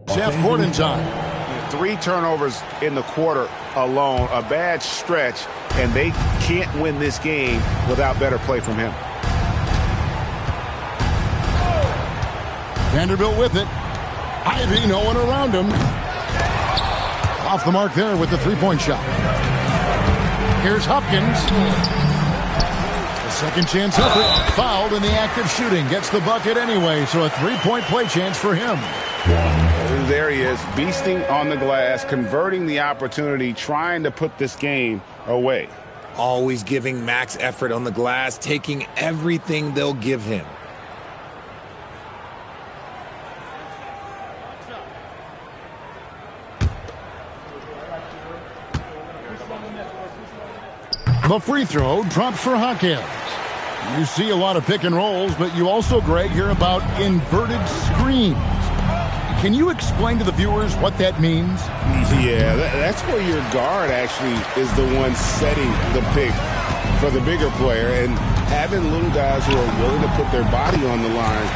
half court in time. 3 turnovers in the quarter alone, a bad stretch, and they can't win this game without better play from him. Vanderbilt with it. Ivy, no one around him. Off the mark there with the three-point shot. Here's Hopkins. The second chance effort. Fouled in the act of shooting. Gets the bucket anyway, so a three-point play chance for him. There he is, beasting on the glass, converting the opportunity, trying to put this game away. Always giving max effort on the glass, taking everything they'll give him. The free throw drops for Jaquez. You see a lot of pick and rolls, but you also, Greg, hear about inverted screens. Can you explain to the viewers what that means? Yeah, that's where your guard actually is the one setting the pick for the bigger player, and having little guys who are willing to put their body on the line.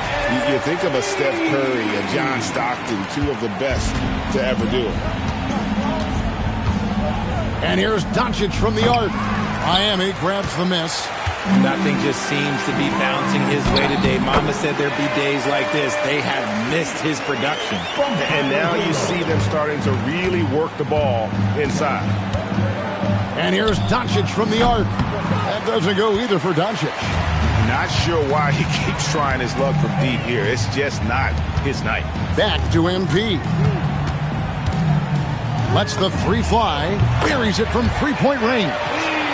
You think of a Steph Curry, a John Stockton, 2 of the best to ever do it. And here's Doncic from the arc. Miami grabs the miss. Nothing just seems to be bouncing his way today. Mama said there'd be days like this. They have missed his production. And now you see them starting to really work the ball inside. And here's Doncic from the arc. That doesn't go either for Doncic. Not sure why he keeps trying his luck from deep here. It's just not his night. Back to MP. Lets the three fly. Buries it from three-point range.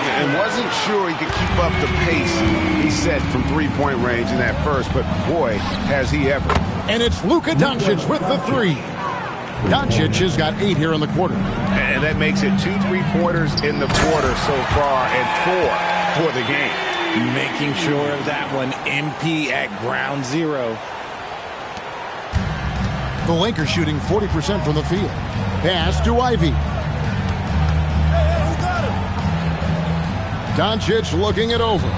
And wasn't sure he could keep up the pace he set from three-point range in that first, but boy, has he ever. And it's Luka Doncic with the three. Doncic has got 8 here in the quarter. And that makes it 2 3-pointers in the quarter so far and 4 for the game. Making sure of that one. MP at ground zero. The Lakers shooting 40% from the field. Pass to Ivy. Doncic looking it over.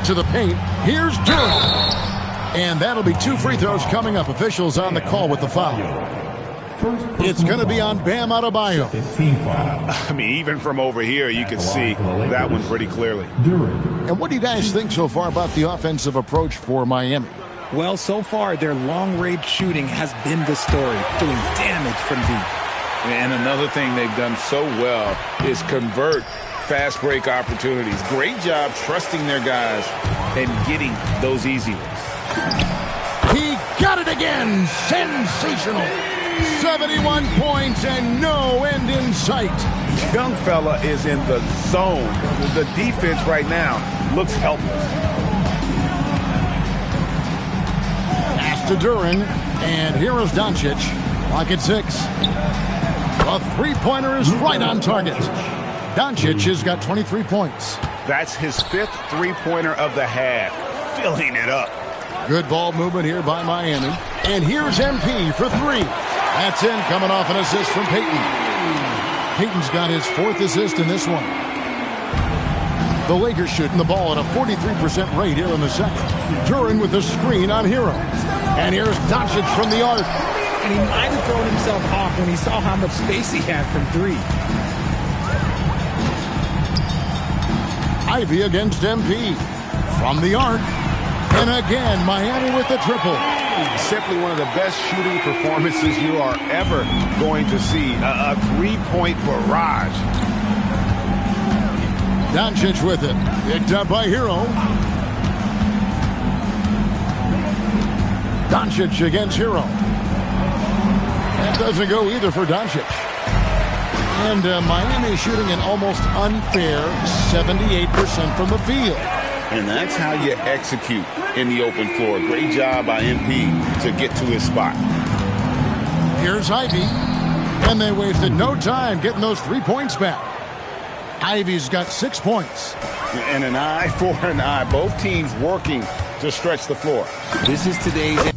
To the paint. Here's Duran. And that'll be 2 free throws coming up. Officials on the call with the foul. It's going to be on Bam Adebayo. I mean, even from over here, you can see that one pretty clearly. And what do you guys think so far about the offensive approach for Miami? Well, so far, their long-range shooting has been the story, doing damage from deep. And another thing they've done so well is convert fast break opportunities. Great job trusting their guys and getting those easy ones. He got it again. Sensational. 71 points and no end in sight. Young fella is in the zone. The defense right now looks helpless. Pass to Duren, and here is Doncic. Clock at 6. The three-pointer is right on target. Doncic has got 23 points. That's his 5th three-pointer of the half. Filling it up. Good ball movement here by Miami. And here's MP for 3. That's in, coming off an assist from Peyton. Peyton's got his 4th assist in this one. The Lakers shooting the ball at a 43% rate here in the second. Duren with the screen on Hero. And here's Doncic from the arc. And he might have thrown himself off when he saw how much space he had from 3. Ivy against MP. From the arc. And again, Miami with the triple. Simply one of the best shooting performances you are ever going to see. A 3-point barrage. Doncic with it. Picked up by Hero. Doncic against Hero. That doesn't go either for Doncic. And Miami shooting an almost unfair 78% from the field. And that's how you execute in the open floor. Great job by MP to get to his spot. Here's Ivy. And they wasted no time getting those 3 points back. Ivy's got 6 points. And an eye for an eye. Both teams working to stretch the floor. This is today's NBA.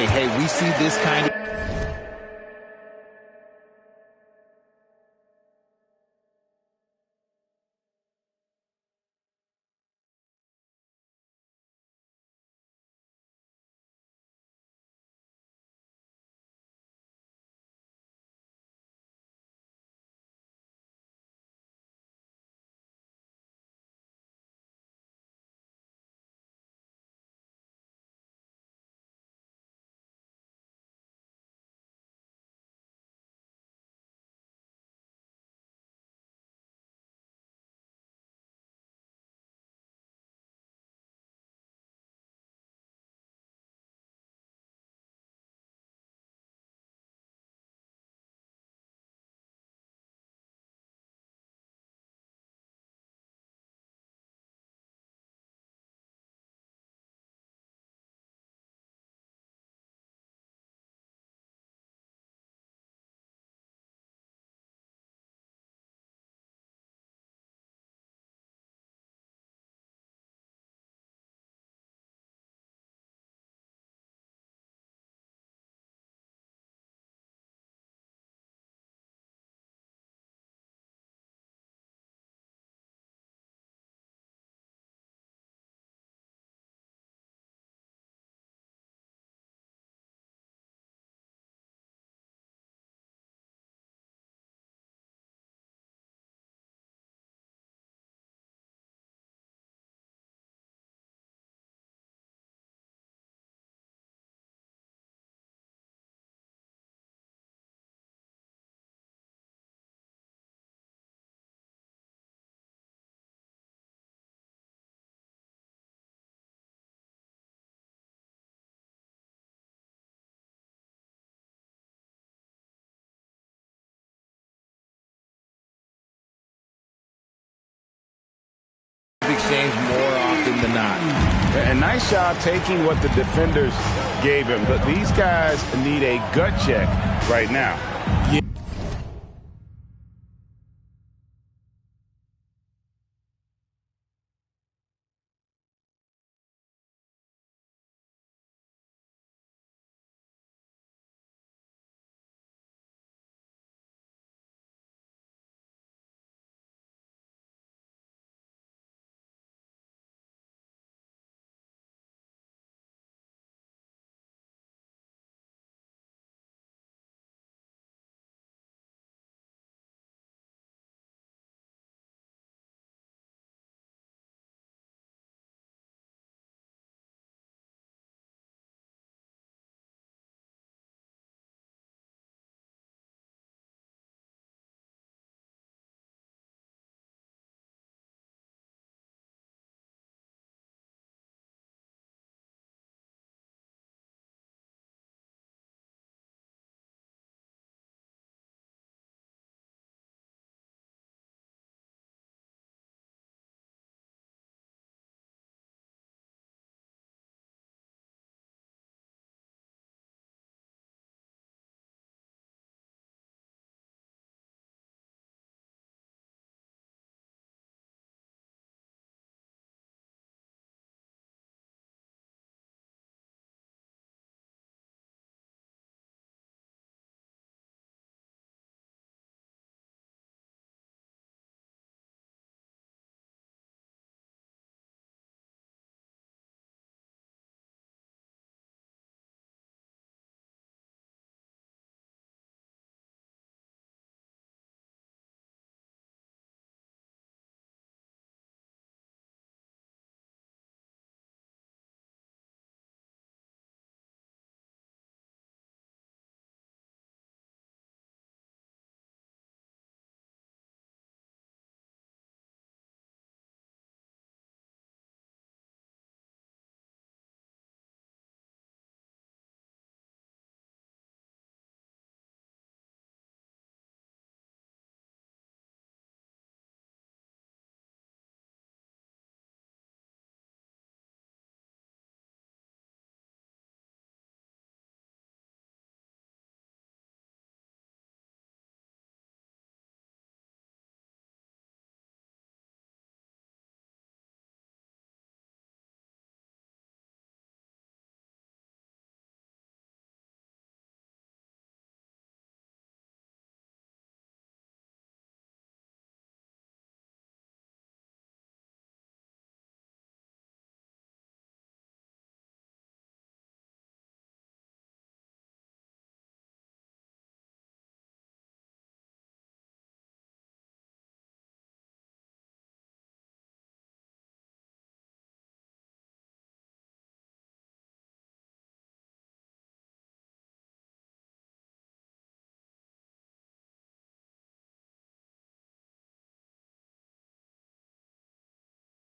Hey, we see this kind of exchange more often than not. And nice job taking what the defenders gave him. But these guys need a gut check right now. Yeah.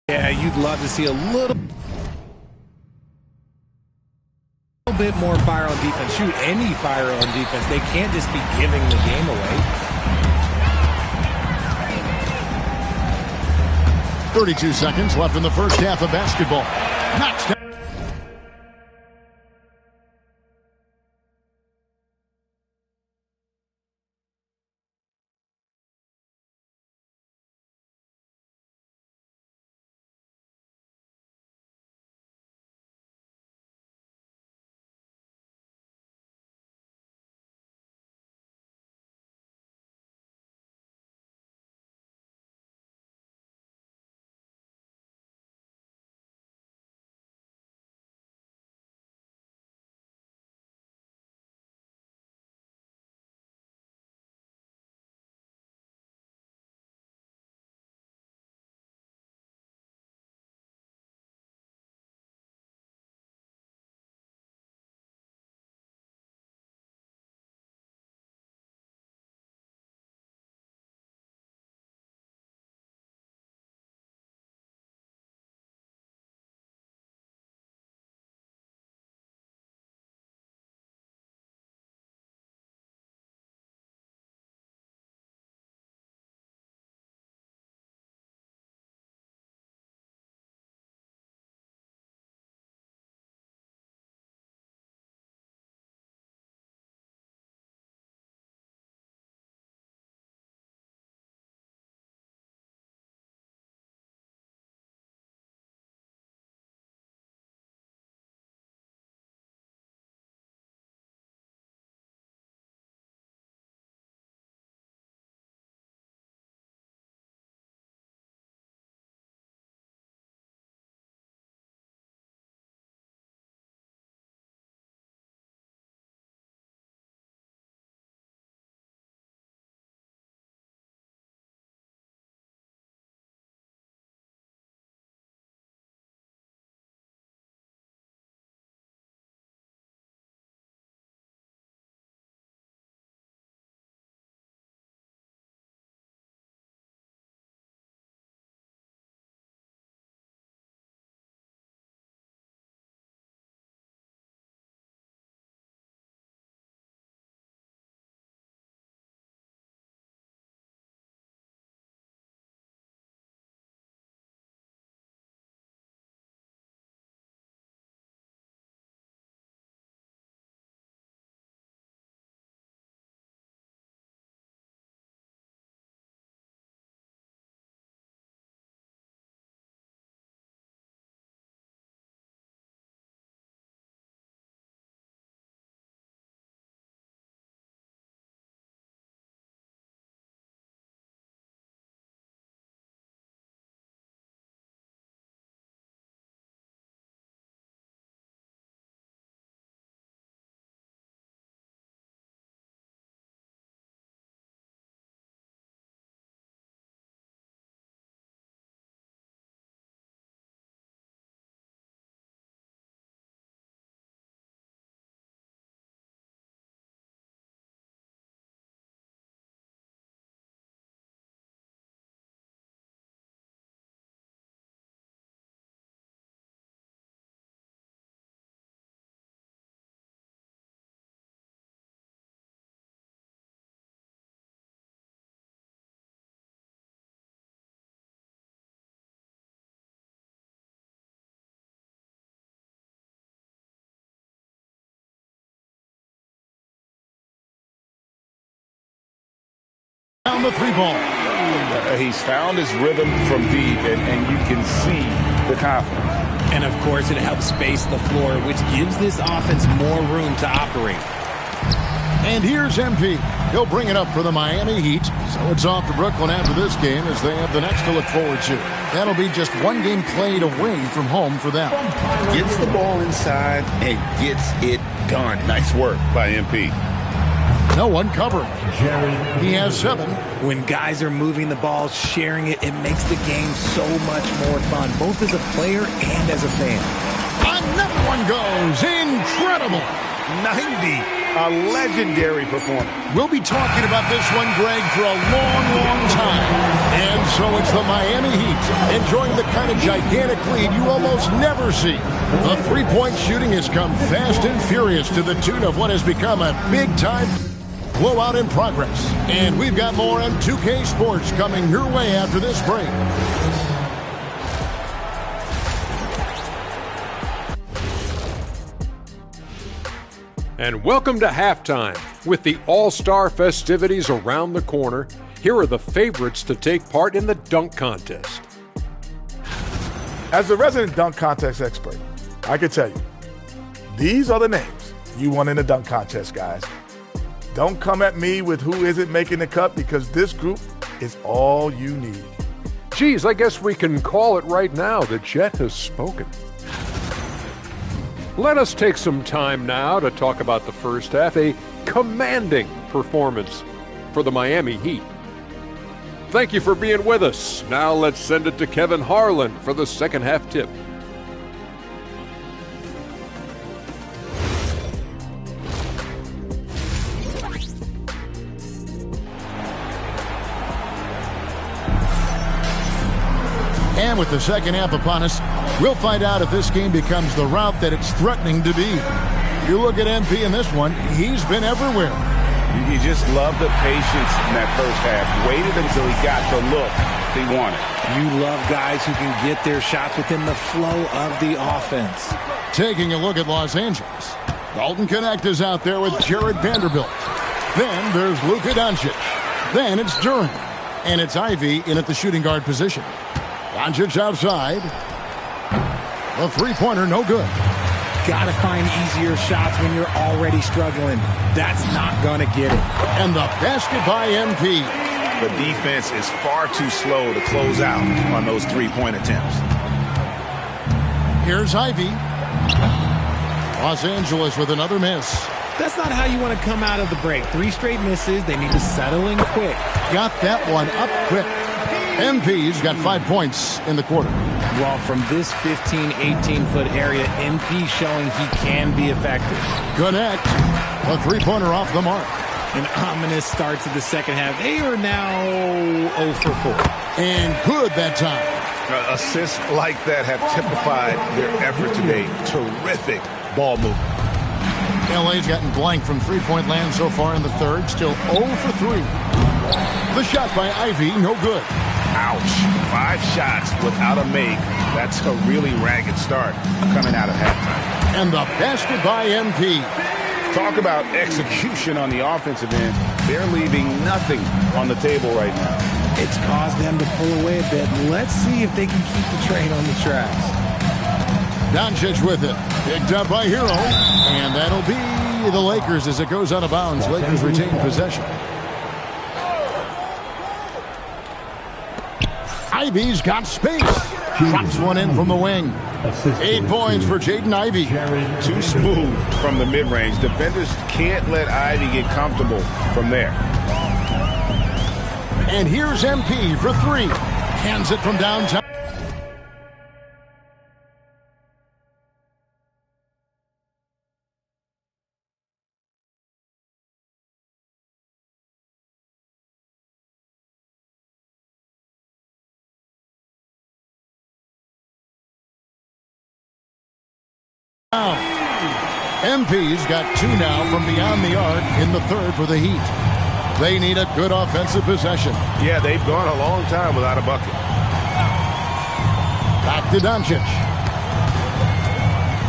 Yeah, you'd love to see a little bit more fire on defense. Shoot, any fire on defense. They can't just be giving the game away. 32 seconds left in the first half of basketball. Knocks down. the three ball. He's found his rhythm from deep, and you can see the confidence. And, of course, it helps space the floor, which gives this offense more room to operate. And here's MP. He'll bring it up for the Miami Heat. So it's off to Brooklyn after this game as they have the next to look forward to. That'll be just one game played away from home for them. Gets the ball inside and gets it done. Nice work by MP. No one covering. He has 7. When guys are moving the ball, sharing it, it makes the game so much more fun, both as a player and as a fan. Another one goes. Incredible. 90. A legendary performance. We'll be talking about this one, Greg, for a long, long time. And so it's the Miami Heat enjoying the kind of gigantic lead you almost never see. The three-point shooting has come fast and furious to the tune of what has become a big-time blowout in progress. And we've got more on 2K Sports coming your way after this break. And welcome to halftime. With the All-Star festivities around the corner, here are the favorites to take part in the dunk contest. As the resident dunk contest expert, I can tell you, these are the names you want in the dunk contest, guys. Don't come at me with who isn't making the cut, because this group is all you need. Geez, I guess we can call it right now. The Jet has spoken. Let us take some time now to talk about the first half, a commanding performance for the Miami Heat. Thank you for being with us. Now let's send it to Kevin Harlan for the second half tip. And with the second half upon us, we'll find out if this game becomes the route that it's threatening to be. You look at MP in this one, he's been everywhere. You just love the patience in that first half. Waited until he got the look he wanted. You love guys who can get their shots within the flow of the offense. Taking a look at Los Angeles. Dalton Connect is out there with Jared Vanderbilt. Then there's Luka Doncic. Then it's Duran. And it's Ivy in at the shooting guard position. Doncic outside. The three-pointer, no good. Got to find easier shots when you're already struggling. That's not going to get it. And the basket by MP. The defense is far too slow to close out on those three-point attempts. Here's Ivy. Los Angeles with another miss. That's not how you want to come out of the break. 3 straight misses. They need to settle in quick. Got that one up quick. MP's got 5 points in the quarter. Well, from this 15, 18-foot area, MP showing he can be effective. Connect. A three-pointer off the mark. An ominous start to the second half. They are now 0 for 4. And good that time. Assists like that have typified their effort today. Terrific ball movement. LA's gotten blank from three-point land so far in the third. Still 0 for 3. The shot by Ivy, no good. Ouch. 5 shots without a make. That's a really ragged start coming out of halftime. And the basket by MP. Talk about execution on the offensive end. They're leaving nothing on the table right now. It's caused them to pull away a bit. Let's see if they can keep the train on the tracks. Doncic with it. Picked up by Hero. And that'll be the Lakers as it goes out of bounds. Lakers retain possession. Ivy's got space. Drops one in from the wing. 8 points for Jaden Ivey. Too smooth from the mid-range. Defenders can't let Ivy get comfortable from there. And here's MP for 3. Hands it from downtown. MP's got 2 now from beyond the arc in the third for the Heat. They need a good offensive possession. Yeah, they've gone a long time without a bucket. Back to Doncic.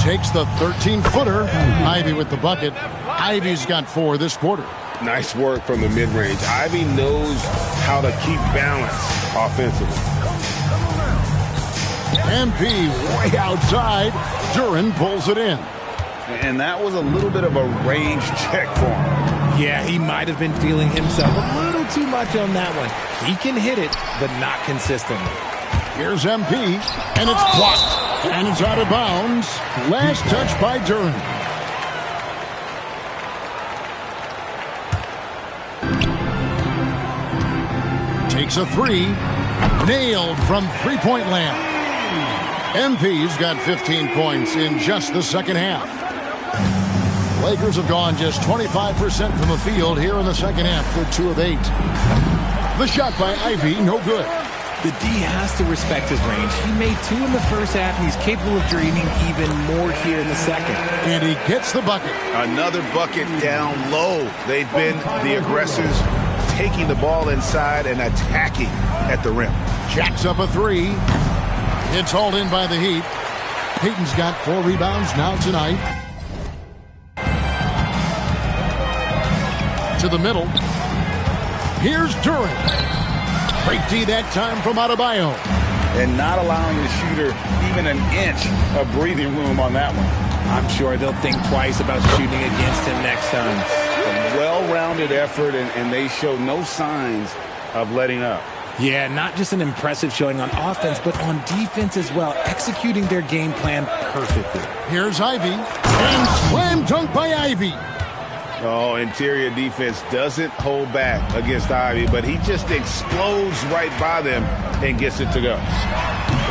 Takes the 13-footer. Ivy with the bucket. Ivy's got 4 this quarter. Nice work from the mid-range. Ivy knows how to keep balance offensively. MP way outside. Duren pulls it in. And that was a little bit of a range check for him. Yeah, he might have been feeling himself a little too much on that one. He can hit it, but not consistently. Here's MP, and it's blocked. And it's out of bounds. Last touch by Duren. Takes a three. Nailed from three-point land. MP's got 15 points in just the second half. Lakers have gone just 25% from the field here in the second half. They're 2 of 8. The shot by Ivy, no good. The D has to respect his range. He made 2 in the first half, and he's capable of dreaming even more here in the second. And he gets the bucket. Another bucket down low. They've been the aggressors, taking the ball inside and attacking at the rim. Jacks up a three. It's hauled in by the Heat. Payton's got 4 rebounds now tonight. To the middle. Here's Duren. Great D that time from Adebayo. And not allowing the shooter even an inch of breathing room on that one. I'm sure they'll think twice about shooting against him next time. A well-rounded effort, and they show no signs of letting up. Yeah, not just an impressive showing on offense, but on defense as well, executing their game plan perfectly. Here's Ivy, and slam dunk by Ivy. Oh, interior defense doesn't hold back against Ivy, but he just explodes right by them and gets it to go.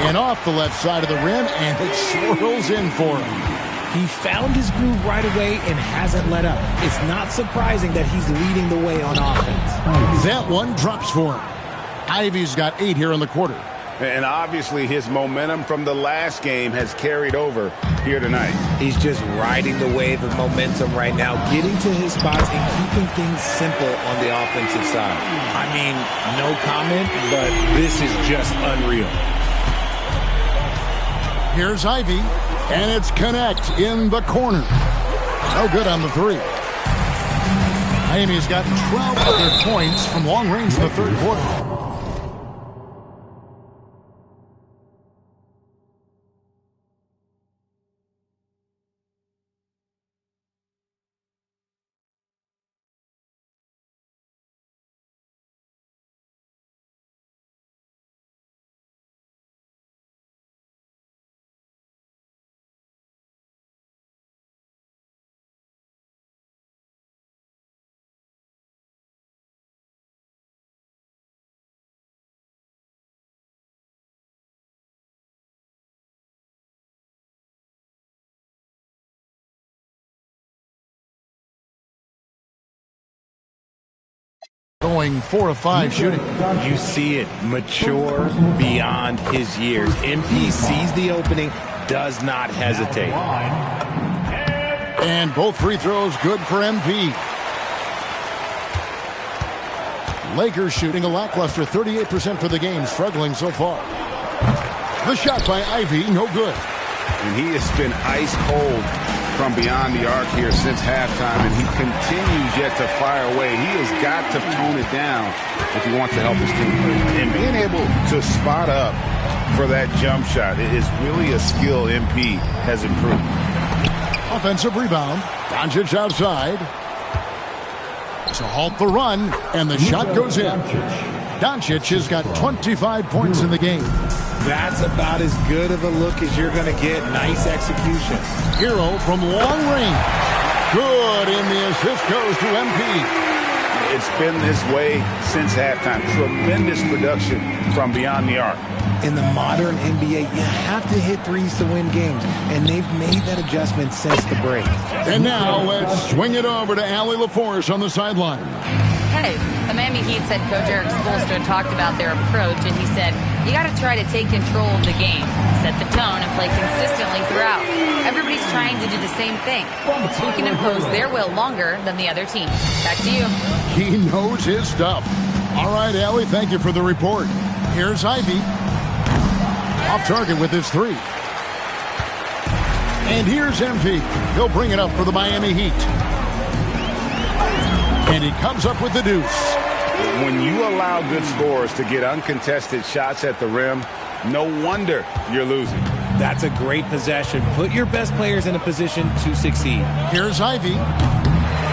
And off the left side of the rim, and it swirls in for him. He found his groove right away and hasn't let up. It's not surprising that he's leading the way on offense. That one drops for him. Ivy's got 8 here in the quarter. And obviously his momentum from the last game has carried over here tonight. He's just riding the wave of momentum right now, getting to his spots and keeping things simple on the offensive side. I mean, no comment, but this is just unreal. Here's Ivy, and it's Connect in the corner. No good on the three. Miami's got 12 other points from long range in the third quarter. Going 4 of 5 shooting. You see it, mature beyond his years. MP sees the opening, does not hesitate. And both free throws good for MP. Lakers shooting a lackluster 38% for the game, struggling so far. The shot by Ivy, no good. And he has been ice cold from beyond the arc here since halftime, and he continues yet to fire away. He has got to tone it down if he wants to help his team. And being able to spot up for that jump shot is really a skill MP has improved. Offensive rebound. Doncic outside. To halt the run, and the shot goes in. Doncic has got 25 points in the game. That's about as good of a look as you're going to get. Nice execution. Hero from long range. Good, and the assist goes to MP. It's been this way since halftime. Tremendous production from beyond the arc. In the modern NBA, you have to hit threes to win games, and they've made that adjustment since the break. And now let's swing it over to Allie LaForce on the sideline. Hey, the Miami Heat's head coach Eric Spoelstra talked about their approach, and he said, you got to try to take control of the game, set the tone, and play consistently throughout. Everybody's trying to do the same thing. It's who can impose their will longer than the other team. Back to you. He knows his stuff. All right, Allie, thank you for the report. Here's Ivy. Off target with his three. And here's MP. He'll bring it up for the Miami Heat. And he comes up with the deuce. When you allow good scorers to get uncontested shots at the rim, no wonder you're losing. That's a great possession. Put your best players in a position to succeed. Here's Ivy.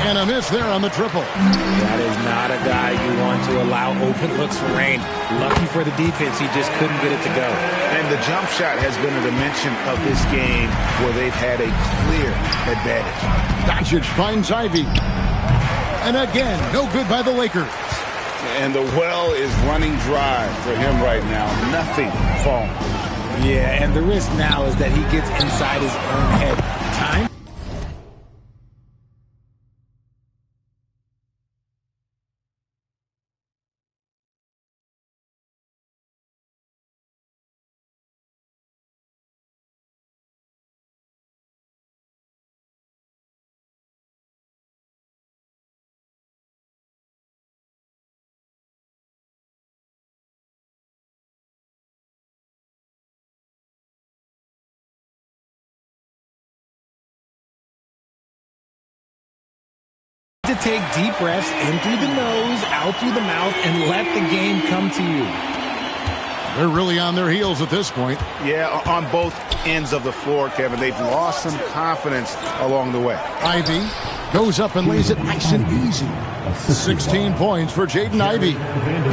And a miss there on the triple. That is not a guy you want to allow open looks for rain. Lucky for the defense, he just couldn't get it to go. And the jump shot has been a dimension of this game where they've had a clear advantage. Doncic finds Ivy. And again, no good by the Lakers. And the well is running dry for him right now. Nothing falling. Yeah, and the risk now is that he gets inside his own head. Time. To take deep breaths in through the nose, out through the mouth, and let the game come to you. They're really on their heels at this point. Yeah, on both ends of the floor, Kevin. They've lost some confidence along the way. Ivy goes up and lays it nice and easy. 16 points for Jaden Ivey.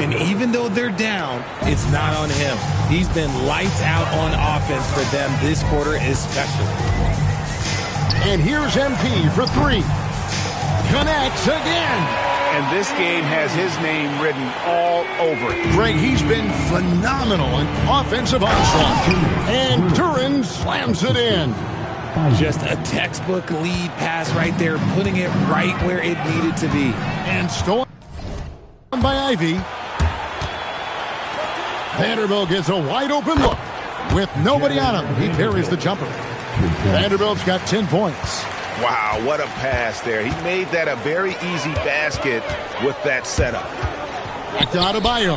And even though they're down, it's not on him. He's been lights out on offense for them this quarter especially. And here's MP for three. Connects again. And this game has his name written all over it. Greg, he's been phenomenal in offensive onslaught. And Duran slams it in. Just a textbook lead pass right there, putting it right where it needed to be. And stolen by Ivy. Vanderbilt gets a wide open look. With nobody on him, he parries the jumper. Vanderbilt's got 10 points. Wow, what a pass there. He made that a very easy basket with that setup. Back to Adebayo.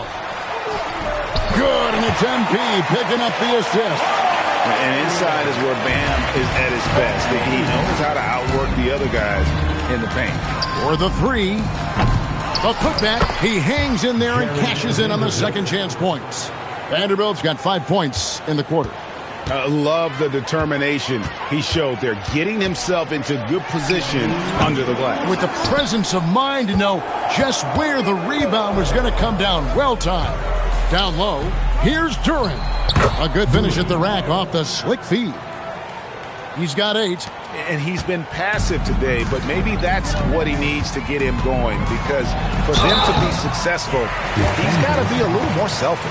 Good, and it's MP picking up the assist. And inside is where Bam is at his best. He knows how to outwork the other guys in the paint. For the three. The putback. He hangs in there and cashes in on the second chance points. Vanderbilt's got 5 points in the quarter. Love the determination he showed there, getting himself into good position under the glass. With the presence of mind to know just where the rebound was going to come down. Well timed. Down low, here's Duran. A good finish at the rack off the slick feed. He's got 8. And he's been passive today, but maybe that's what he needs to get him going, because for them to be successful, he's got to be a little more selfish.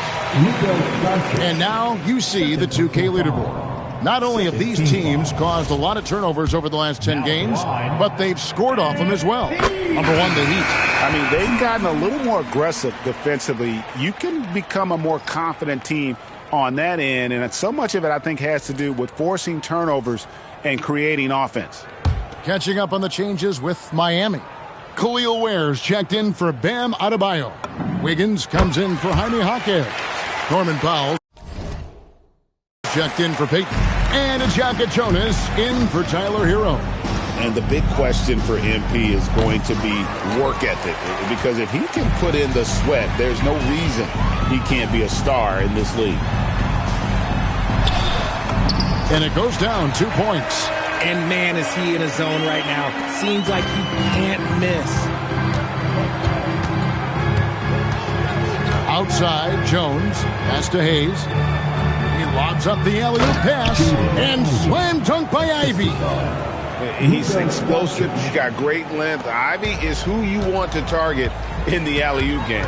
And now you see the 2K leaderboard. Not only have these teams caused a lot of turnovers over the last 10 games, but they've scored off them as well. Number 1, the Heat. I mean, they've gotten a little more aggressive defensively. You can become a more confident team on that end, and so much of it, I think, has to do with forcing turnovers and creating offense. Catching up on the changes with Miami. Khalil Ware's checked in for Bam Adebayo. Wiggins comes in for Jaime Jaquez. Norman Powell checked in for Peyton. And Ajaka Jonas in for Tyler Hero. And the big question for MP is going to be work ethic, because if he can put in the sweat, there's no reason he can't be a star in this league. And it goes down 2 points. And man, is he in a zone right now. Seems like he can't miss. Outside, Jones pass to Hayes. He lobs up the alley-oop pass and slam dunk by Ivy. He's explosive. He's got great length. Ivy is who you want to target in the alley-oop game.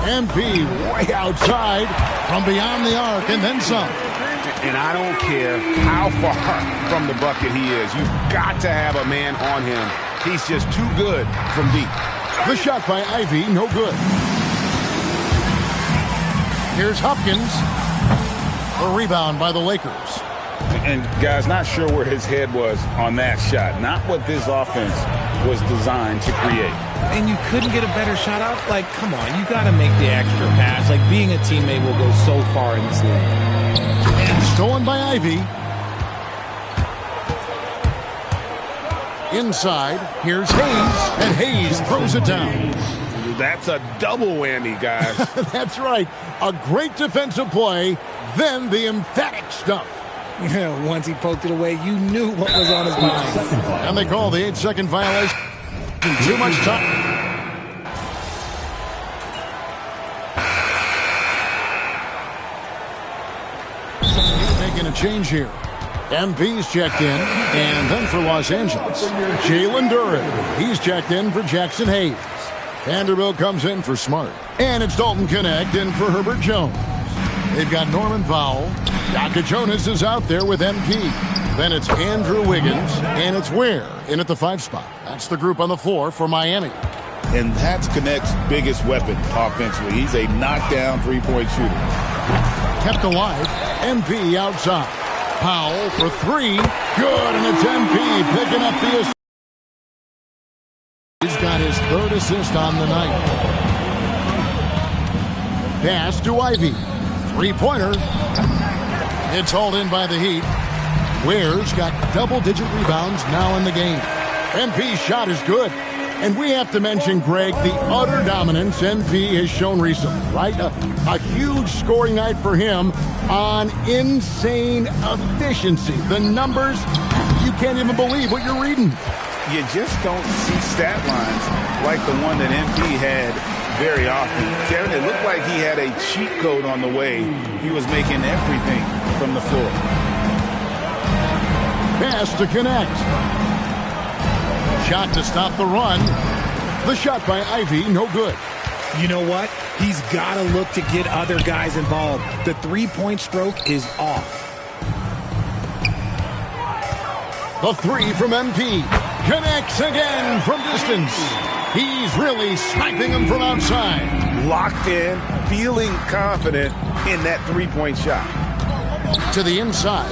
MP way outside from beyond the arc and then some. And I don't care how far from the bucket he is. You've got to have a man on him. He's just too good from deep. The shot by Ivy, no good. Here's Hopkins. A rebound by the Lakers. And, guys, not sure where his head was on that shot. Not what this offense was designed to create. And you couldn't get a better shot off? Like, come on, you got to make the extra pass. Like, being a teammate will go so far in this league. And stolen by Ivy. Inside, here's Hayes, and Hayes throws it down. That's a double whammy, guys. That's right. A great defensive play, then the emphatic stuff. Yeah, once he poked it away, you knew what was on his mind. And they call the 8-second violation. Too much time. Making a change here. MP's checked in, and then for Los Angeles, Jalen Duren. He's checked in for Jackson Hayes. Vanderbilt comes in for Smart. And it's Dalton Connect in for Herbert Jones. They've got Norman Powell. Daka Jonas is out there with MP. Then it's Andrew Wiggins, and it's Ware in at the 5 spot. That's the group on the floor for Miami. And that's Connect's biggest weapon offensively. He's a knockdown three-point shooter. Kept alive. MP outside. Powell for 3. Good, and it's MP picking up the assist. He's got his 3rd assist on the night. Pass to Ivy. 3-pointer. It's hauled in by the Heat. Ware's got double-digit rebounds now in the game. MP's shot is good. And we have to mention, Greg, the utter dominance MP has shown recently, right? A huge scoring night for him on insane efficiency. The numbers, you can't even believe what you're reading. You just don't see stat lines like the one that MP had very often. Kevin, it looked like he had a cheat code on the way. He was making everything from the floor. Pass to Connect. Shot to stop the run. The shot by Ivy, no good. You know what? He's got to look to get other guys involved. The three-point stroke is off. The 3 from MP. Connects again from distance. He's really sniping him from outside. Locked in, feeling confident in that three-point shot. To the inside.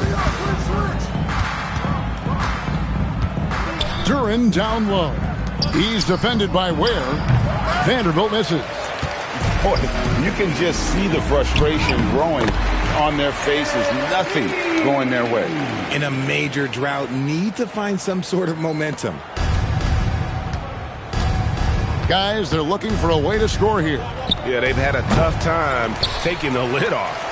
Duren down low. He's defended by Ware. Vanderbilt misses. Boy, you can just see the frustration growing on their faces. Nothing going their way. In a major drought, need to find some sort of momentum. Guys, they're looking for a way to score here. Yeah, they've had a tough time taking the lid off.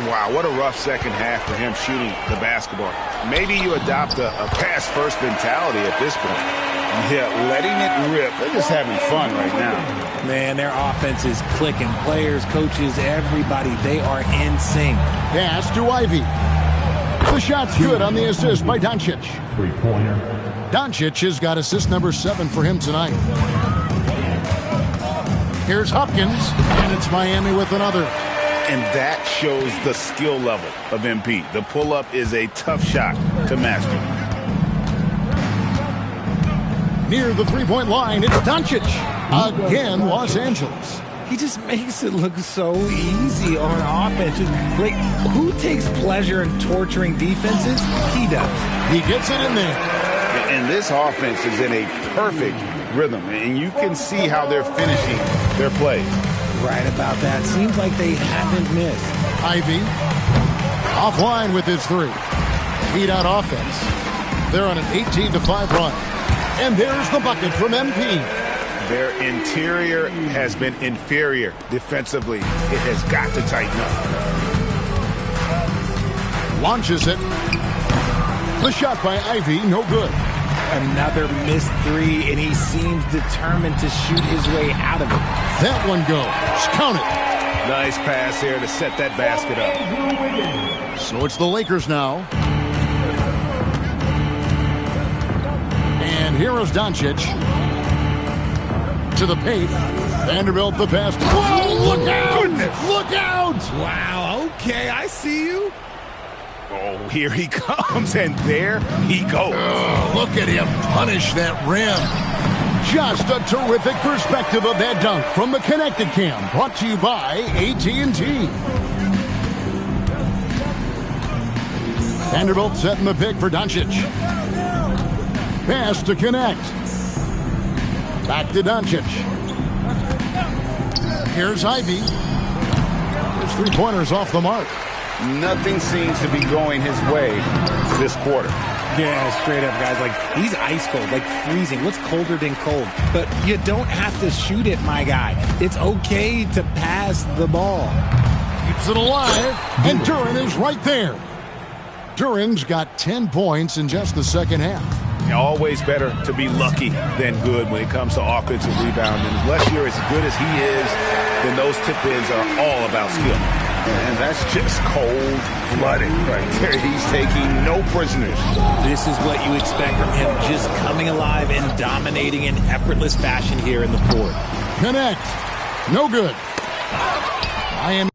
Wow, what a rough second half for him shooting the basketball. Maybe you adopt a pass-first mentality at this point. Yeah, letting it rip. They're just having fun right now. Man, their offense is clicking. Players, coaches, everybody, they are in sync. Pass to Ivy. The shot's good on the assist by Doncic. Three-pointer. Doncic has got assist number 7 for him tonight. Here's Hopkins, and it's Miami with another. And that shows the skill level of MP. The pull-up is a tough shot to master. Near the three-point line, it's Doncic. Again, Los Angeles. He just makes it look so easy on offense. Like, who takes pleasure in torturing defenses? He does. He gets it in there. And this offense is in a perfect rhythm. And you can see how they're finishing their plays. Right about that. Seems like they haven't missed. Ivy offline with his 3. Heat out offense. They're on an 18-5 run. And there's the bucket from MP. Their interior has been inferior defensively. It has got to tighten up. Launches it. The shot by Ivy, no good. Another missed 3, and he seems determined to shoot his way out of it. That one goes. Count it. Nice pass here to set that basket up. So it's the Lakers now. And here is Doncic. To the paint. Vanderbilt the pass. Whoa, look out! Goodness. Look out! Wow, okay, I see you. Oh, here he comes, and there he goes. Oh, look at him punish that rim. Just a terrific perspective of that dunk from the Connected Cam, brought to you by AT&T. Vanderbilt setting the pick for Doncic. Pass to Connect. Back to Doncic. Here's Ivy. His three-pointers off the mark. Nothing seems to be going his way this quarter. Yeah, straight up, guys. Like, he's ice cold, like freezing. What's colder than cold? But you don't have to shoot it, my guy. It's okay to pass the ball. Keeps it alive, and Duren is right there. Duren's got 10 points in just the second half. Always better to be lucky than good when it comes to offensive rebounding. Unless you're as good as he is, then those tip-ins are all about skill. And that's just cold-blooded right there. He's taking no prisoners. This is what you expect from him, just coming alive and dominating in effortless fashion here in the fourth. Connect. No good. Miami.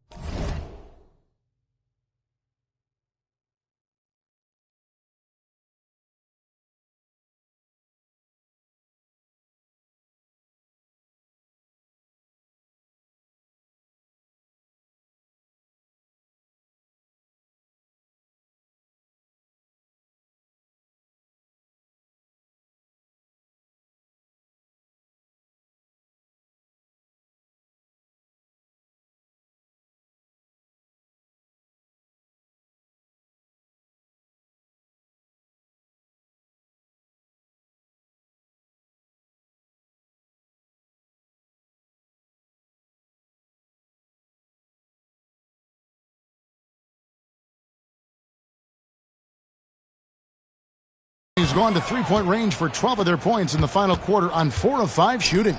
He's gone to three-point range for 12 of their points in the final quarter on 4 of 5 shooting.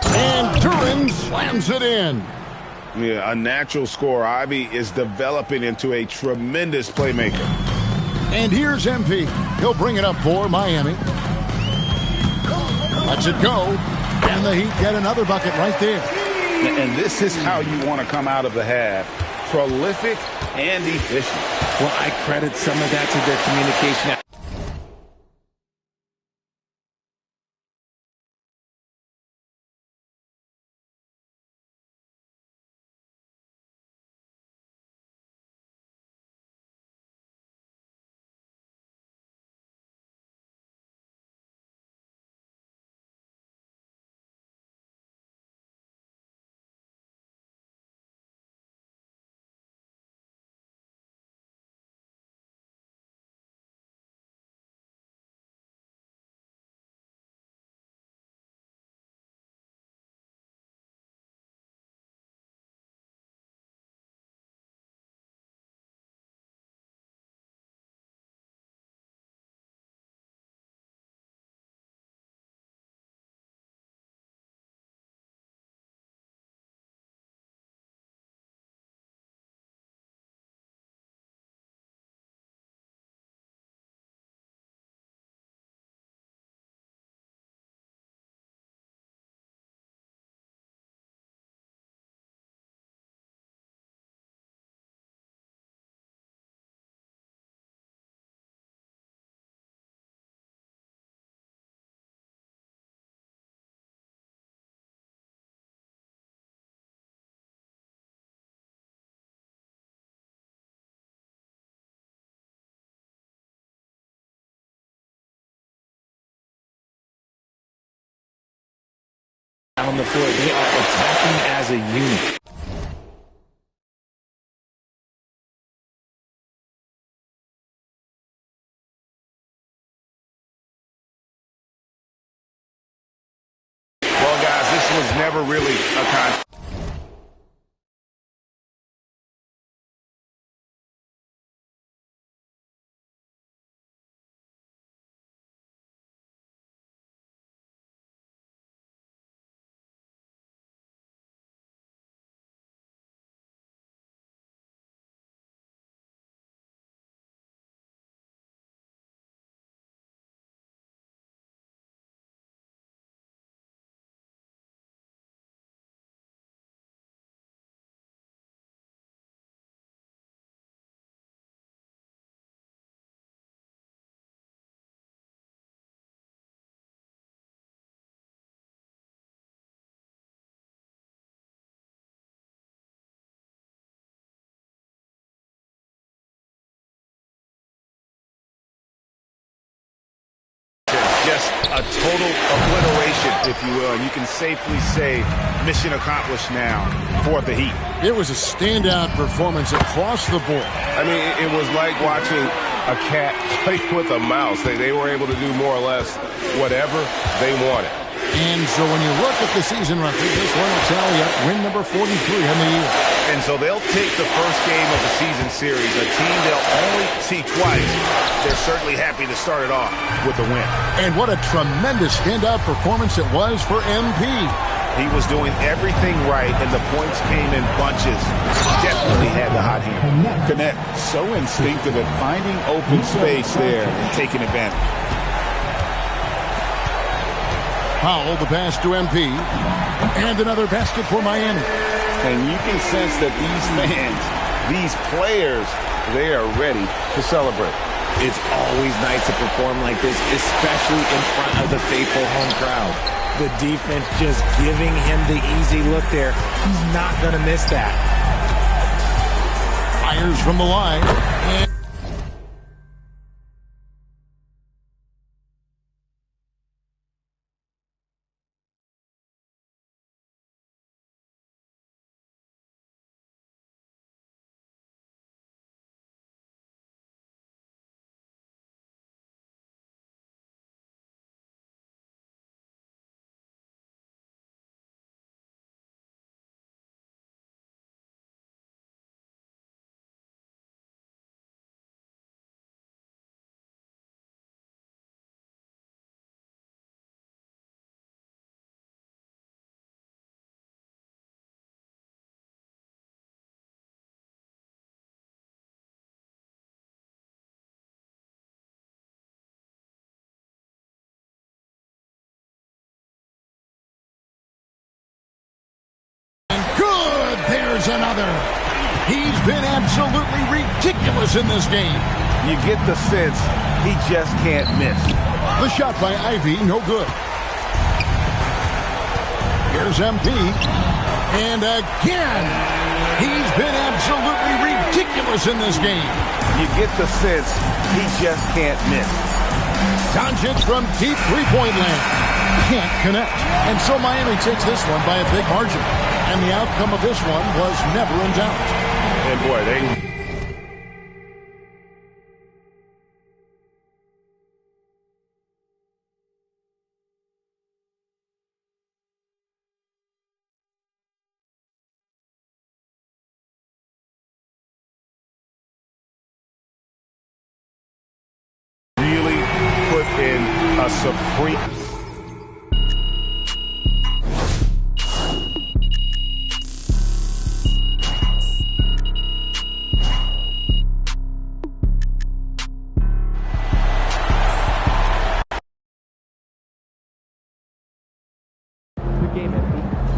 And Duren slams it in. Yeah, a natural scorer. Ivy is developing into a tremendous playmaker. And here's MP. He'll bring it up for Miami. Lets it go. And the Heat get another bucket right there. And this is how you want to come out of the half. Prolific and efficient. Well, I credit some of that to their communication. On the floor, they are attacking as a unit. Well, guys, this was never really a contest. Just a total obliteration, if you will. And you can safely say mission accomplished now for the Heat. It was a standout performance across the board. I mean, it was like watching a cat play with a mouse. They were able to do more or less whatever they wanted. And so when you look at the season record, this one will tally up win number 43 in the year. And so they'll take the first game of the season series, a team they'll only see twice. They're certainly happy to start it off with a win. And what a tremendous standout performance it was for MP. He was doing everything right, and the points came in bunches. Definitely had the hot hand. Connect, so instinctive at finding open space there and taking advantage. Powell, the pass to MP. And another basket for Miami. And you can sense that these fans, these players, they are ready to celebrate. It's always nice to perform like this, especially in front of the faithful home crowd. The defense just giving him the easy look there. He's not going to miss that. Fires from the line. And good, there's another. He's been absolutely ridiculous in this game. You get the sense he just can't miss. The shot by Ivy, no good. Here's MP. And again, he's been absolutely ridiculous in this game. You get the sense he just can't miss. Doncic from deep three-point land. Can't connect. And so Miami takes this one by a big margin. And the outcome of this one was never in doubt. And boy, they... really put in a supreme... Good game, MP.